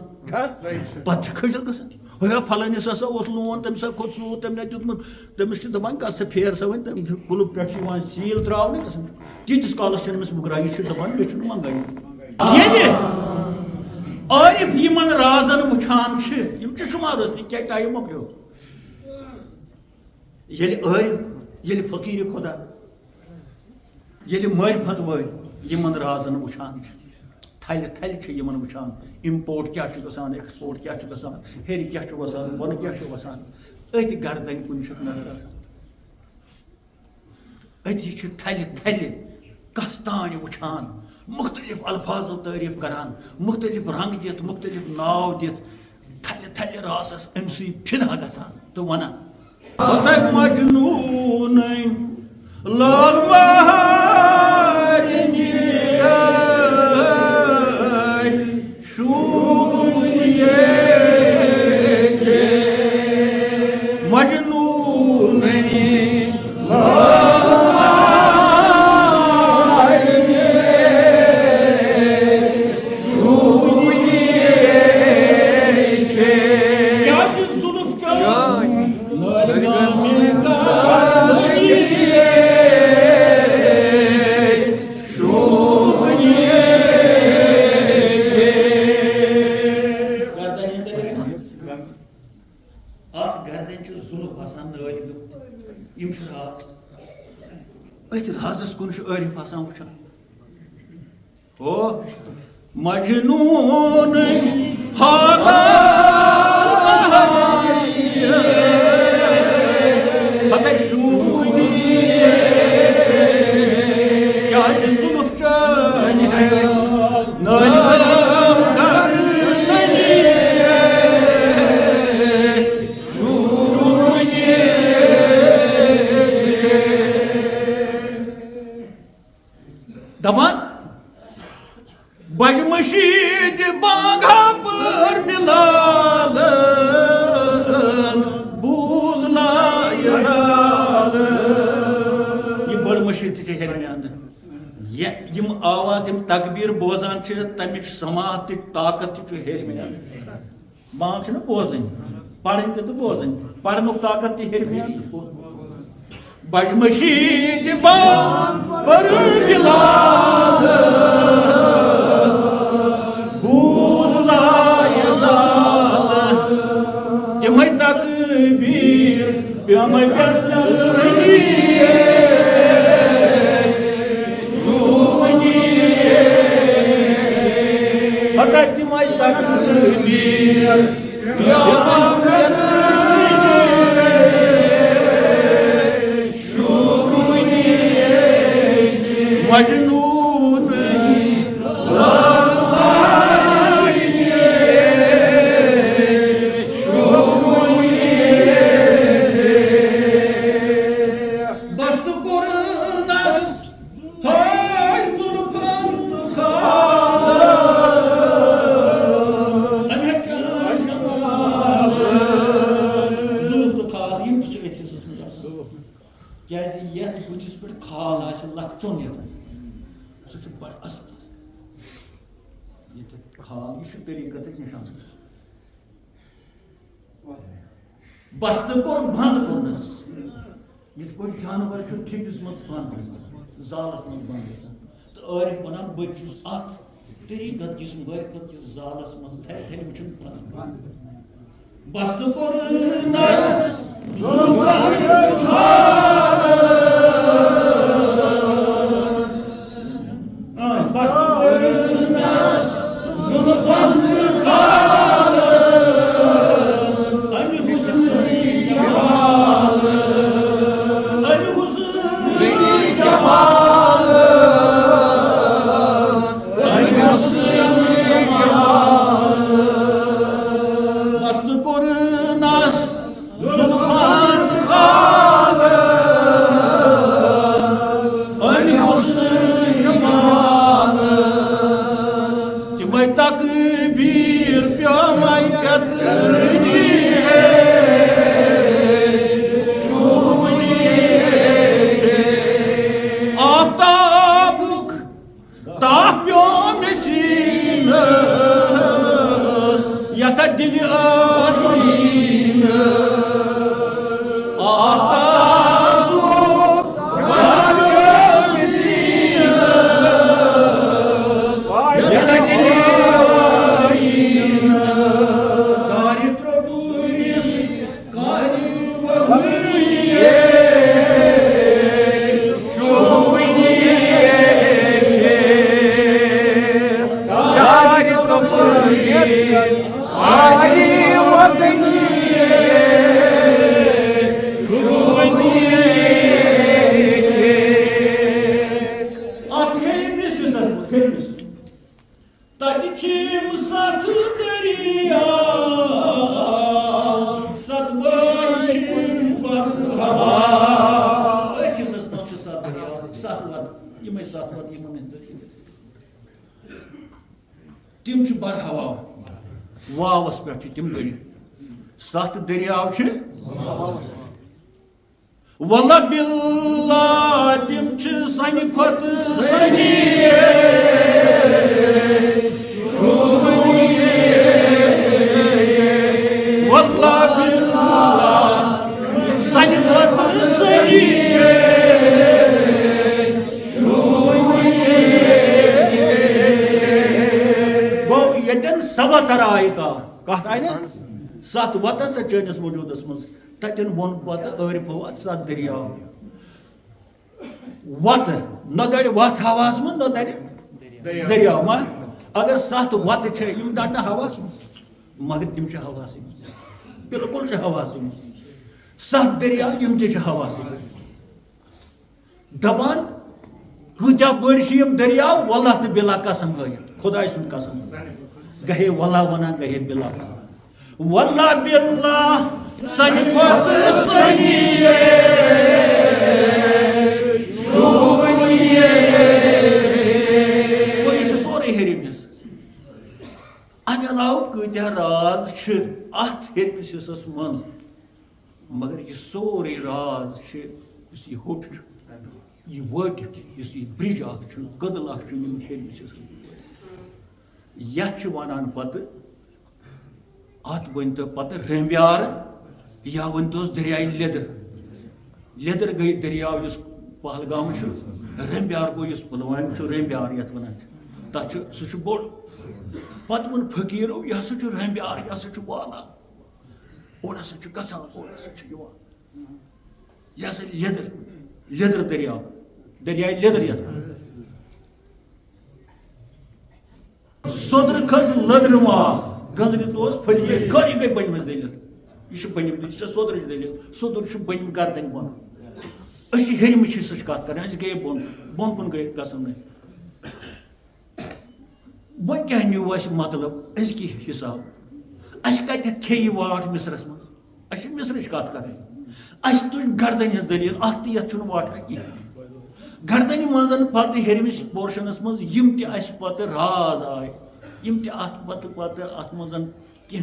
پتہٕ چھُ کھٔجل گژھان ہے فلٲنِس ہسا اوس لون تٔمِس ہسا کھوٚت سوٗد تٔمۍ نہ دیُتمُت تٔمِس چھِ دپان گژھ سا پھیر سا وۄنۍ تٔمۍ چھُ کُلُپ پٮ۪ٹھ چھُ یِوان سیٖل تراونہٕ گژھان تیٖتِس کالس چھُنہٕ أمِس مُگرا یہِ چھُ دپان مےٚ چھُنہٕ منٛگٲنی ییٚلہِ عٲرف یِمن رازن وٕچھان چھِ یِم چھِ شُمارس تہِ کیٛاہ ٹایم مۄکلیو ییٚلہِ عٲرف ییٚلہِ فقیٖرِ خۄدا ییٚلہِ معرفت وٲلۍ یِمن رازن وٕچھان چھِ تھلہِ چھِ یِمن وٕچھان اِمپورٹ کیٛاہ چھُ گژھان ایکسپورٹ کیٛاہ چھُ گژھان ہیٚرِ کیٛاہ چھُ وسان بۄنہٕ کیٛاہ چھُ وسان أتھۍ گردنہِ کُنہِ چھُکھ نظر آسان أتی چھُ تھلہِ کستان وچھان مختلف الفاظو تعریف کران مختلف رنگ دت مختلف ناو دت تھلہِ تھلہِ راتس أمسٕے فِدا گژھان تہٕ ونان مجنون لال مہارنی مجنون رازس کن عارف آسان وچھان او مجنون پتہ شونی کیا ظلف چان دپان بج مشید باغا پر بلال بوز لا یہ بڑ مشید ہرمیان یم آواز یم تکبیر بوزان تمچ سماعت تہ طاقت تہ ہرمیان بانگ چھ بوزن پڑھن تہ بوزن پڑھنک طاقت تہ ہرمیان بج مشید باغ پر بلال بوز لا یزال تمے تکبیر پیامے پیتنی پتہ تمے تکبیر پیامے مجنون بست قرنس ہائے زلفان زلف تو خال یم تہ کیازِ یتھ بُتھِس پٮ۪ٹھ کھال آسہِ لۄکچوٚن یتھ سُہ چھُ بڑٕ اصل ییٚتہِ کھال یہِ چھُ طریٖقتٕچ نِشان بستہٕ کوٚر بنٛد کوٚرنس یِتھ پٲٹھۍ جانور چھُ ٹھِپِس منٛز بنٛد گژھان زالس منٛز بنٛد گژھان تہٕ عارف ونان بہٕ چھُس اتھ طریٖقت کِس معرفت کِس زالس منٛز تھلہِ تھلہِ وٕچھُن بنٛد بستہٕ کوٚرنس تکبیر پیامے پیتنی آفتابک تاپ پیو مےٚ سیٖنس یتھ دِلہِ آیٖن ات تتچم ست دریا ست وچم بر ہوا حصس مز ست دریا ست وت یمے ست وت یمن تم بر ہوا واوس پہ تم گٔے ست دریاو واللہ باللہ تم سنہ کھت سنی واللہ باللہ سنہ کھت سنی گو یتن سبتر آئی کت آئی نا ست وتس چٲنِس وجوٗدس منٛز تتٮ۪ن ووٚن پتہٕ عٲرِف وت ست دریاو وت نہ دڑِ وتھ ہواہس منٛز نہ دڑِ دریاو ما اگر ست وتہٕ چھِ یِم دڑ نہٕ ہواہس منٛز مگر تِم چھِ ہواہسٕے منٛز بالکل چھِ ہواہسٕے منٛز ست دریاو یِم تہِ چھِ ہواہسٕے منٛز دپان کۭتیاہ بٔڑۍ چھِ یِم دریاو واللہ تہٕ بِلا قسم ہٲیِتھ خۄداے سُنٛد قسم گٔیے واللہ ونان گٔیے بِلا واللہ باللہ سنہ کھۄت سنی یہ سورے ہیرمس امہ علاوہ کۭتیاہ راز چھ اتھ ہیرمس حصس من مگر یہ سورے راز چھ اس یہ ہوٹ یہ وٲتِتھ یُس یہ برج اکھ چھُ کٔدٕل اکھ چھُ یِم ہیرمس حصس یتھ چھِ ونان پتہٕ ات ؤنتو پتہٕ رمبیار یا ؤنتوس دریاے لیدر گئی دریاو یُس پہلگام چھُ رمبیار گوٚو یُس پُلوامہِ چھُ رمبیار یتھ ونان چھِ تتھ چھُ سُہ چھُ بوٚڑ پتہٕ ووٚن فقیٖرو یہِ ہسا چھُ رمبیار یہِ ہسا چھُ والان اور ہسا چھُ گژھان اور ہسا چھُ یِوان یہِ ہسا لیدر دریاو دریاے لیدر یتھ سودر کھٔژ لٔدرٕ ماگ گنٛزرِ دوس پھٔلۍ خٲلی گٔے بٔنمٕژ دٔلیٖل یہ بنم یہ سودرچ دلیل سودر بنم گردن بن اس ہیرمچ حصہ کت کر گئی بن بن کن گئی گھن ون کیا نیو اس مطلب ازکی حساب اس کت کھیہ واٹ مصرس من اس مصرچ کت کر اس تج گردن ہز دلیل ات یت چھ واٹا کی گردن مزن پتہ ہیرمس پورشنس من یم تہ اس پتہ راز آئے یم تہ ات پتہ ات مزن کی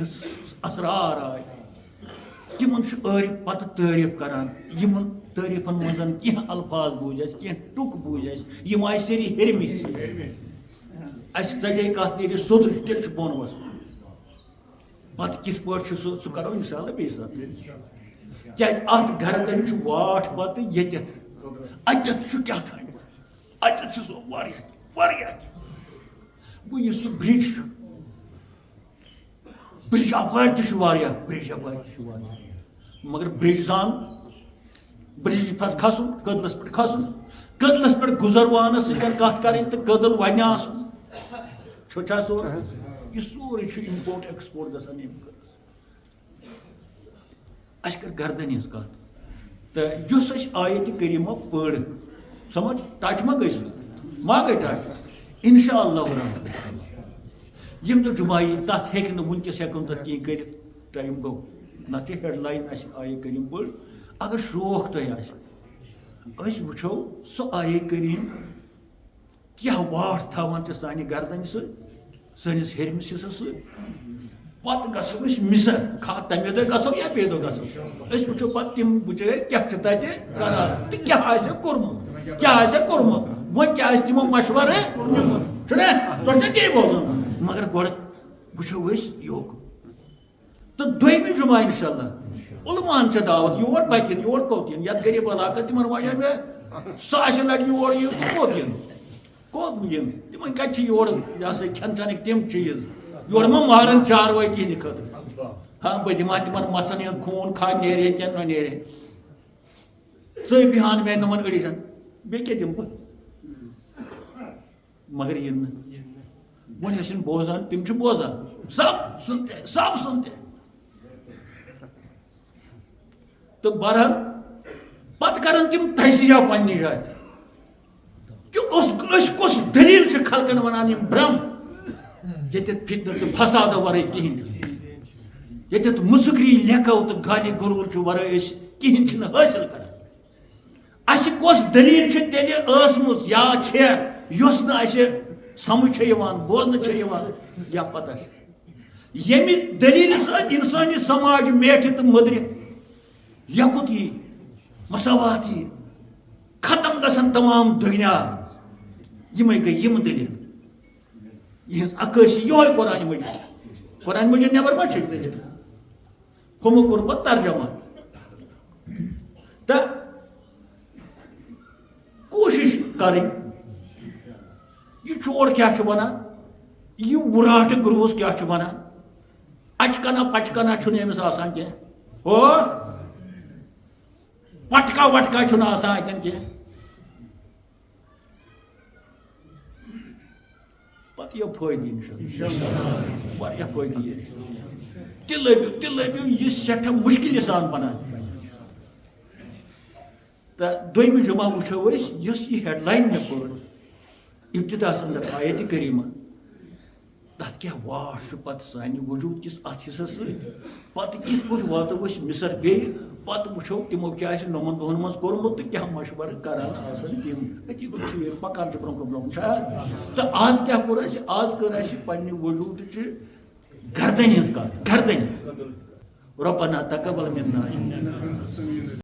اسرار آئے تمن عٲرِف پتہ تعریف کران یمن تعریفن مزن کی الفاظ بوٗزۍ اَسہِ کی ٹُک بوٗزۍ اَسہِ یم آیہِ سٲری ہیرمٕتۍ اَسہِ ژَجے کتھ نیرِ سودر تیٚلہِ چھُ بۄن وسُن پتہٕ کِتھ پٲٹھۍ چھُ سُہ کرو انشاءاللہ بیٚیہِ ساتہٕ کیازِ اتھ گردن چھُ واٹھ پتہٕ ییٚتٮ۪تھ اتٮ۪تھ چھُ کیٛاہ تھٲومٕژ اتٮ۪تھ چھُ سُہ واریاہ گوٚو یُس یہِ برج چھُ برج اپارِ تہِ چھُ واریاہ برج اپارِ تہِ چھُ واریاہ مگر برج زان برج پتہٕ کھسُن کٔدلس پٮ۪ٹھ کھسُن کٔدلس پٮ۪ٹھ گُزروانس سۭتۍ کتھ کرٕنۍ تہٕ کٔدل وَنہِ آسُن چھُ سورُے یہِ سورُے چھُ اِمپورٹ ایکسپورٹ گژھان ییٚمہِ کٔدلس اَسہِ کٔر گردنہِ ہٕنٛز کتھ تہٕ یُس أسۍ آیتہِ کریٖمہ پٔر سمجھ ٹچ ما گٔے سُہ ما گٔے ٹچ انشاء اللہ یم دۄہ جمعہ یی تتھ ہیٚکہِ نہٕ وٕنکیٚس ہٮ۪کو نہٕ تتھ کینٛہہ کٔرِتھ ٹایم گوٚو نتہٕ چھِ ہیڈ لایِن اَسہِ آیے کریٖم پٔر اگر شوق تۄہہِ آسہِ أسۍ وٕچھو سُہ آیے کریٖم کیٛاہ واٹھ تھاوان چھِ سانہِ گردنہِ سۭتۍ سٲنِس ہیرمِس حِصس سۭتۍ پتہٕ گژھو أسۍ مِثر تَمے دۄہ گژھو یا بیٚیہِ دۄہ گژھو أسۍ وٕچھو پتہٕ تِم بِچٲرۍ کیٛاہ چھِ تتہِ کران تہٕ کیٛاہ آسہِ کوٚرمُت وۄنۍ کیٛاہ آسہِ تِمو مشورٕ کوٚرمُت چھُنا تۄہہِ چھُنا تی بوزُن مگر گۄڈٕ وٕچھو أسۍ یوکُن تہٕ دوٚیمہِ جمعہ انشاء اللہ علمان چھِ دعوت یور کتہِ یِن یور کوٚت یِن یتھ غریٖب علاقس تِمن وَنیو مےٚ 100 لٹہِ یور یِن کوٚت یِن کوٚت یِن تِمن کتہِ چھِ یورٕ یہِ ہسا کھٮ۪ن چٮ۪نٕکۍ تِم چیٖز یورٕ ما مارن چاروٲے تِہنٛدِ خٲطرٕ ہاں بہٕ دِمہٕ ہا تِمن مژھن ہُنٛد خوٗن کھاد نیرِ کِنہٕ نہ نیرِ ژٕے بیٚہان مےٚ نِمن أڑجن بیٚیہِ کیٛاہ دِمہٕ بہٕ مگر یِن نہٕ وۄنۍ ٲسِن بوزان تِم چھِ بوزان سب سُنتے تہٕ بہرحال پتہٕ کرن تِم تجزِیا پننہِ جایہِ کہِ أسۍ کۄس دٔلیٖل چھِ خلقن ونان یِم برٛم یتت فتنہ تو فساد ورائے کہین یتت مسکری لیکو تو گالی گلول ورائے کہین چھن حاصل کران اس کس دلیل چھ تیلے ٲسمٕژ یا چھےٚ یۄس نہٕ اسہِ سمجھ چھےٚ یِوان بوزنہٕ چھےٚ یِوان یا پتہ چھِ ییٚمہِ دلیٖلہِ سۭتۍ اِنسٲنی سماج میٹھِ تہٕ مٔدرِ یکُت یی مساوات یی ختم گژھن تمام دنیا یِمے گٔے یِم دلیٖل یِہٕنٛز عکٲسی یِہوے قرآن مجیٖد نٮ۪بر ما چھِ دلیٖل ہُمہٕ کوٚر پتہٕ ترجمہ تہٕ کوشش کریں یہ چور کیا ونان یہ وراٹ گروس کیا ونان اچکنا پچکنا امس آسان کی ہو پٹکا وٹکا چھُنہٕ آسان اتن کی پتہ یہ فٲیدٕ انشاءاللہ واریاہ فٲیدٕ یہ تہِ لٔبِو یہ سٮ۪ٹھاہ مشکل سان بنان تو دویمہِ جمعہ وٕچھو أسۍ یۄس یہ ہیڈ لائن مےٚ پٔر ابتداس اندر آیت کریمہ تتھ کیا واٹ چھُ پتہٕ سانہِ وجوٗد کِس اتھ حصس سۭتۍ پتہٕ کِتھ پٲٹھۍ واتو أسۍ مصر بیٚیہِ پتہٕ وٕچھو تِمو کیٛاہ آسہِ نوٚمن دۄہن منٛز کوٚرمُت تہٕ کیٛاہ مشورٕ کران آسان تِم أتی گوٚو ٹھیٖک پکان چھِ برونٛہہ کُن برونٛہہ کُن چھا تہٕ آز کیٛاہ کوٚر اَسہِ آز کٔر اَسہِ پننہِ وجوٗدٕچہِ گردنہِ ہٕنٛز کتھ گردنہِ ربنا تقبل منا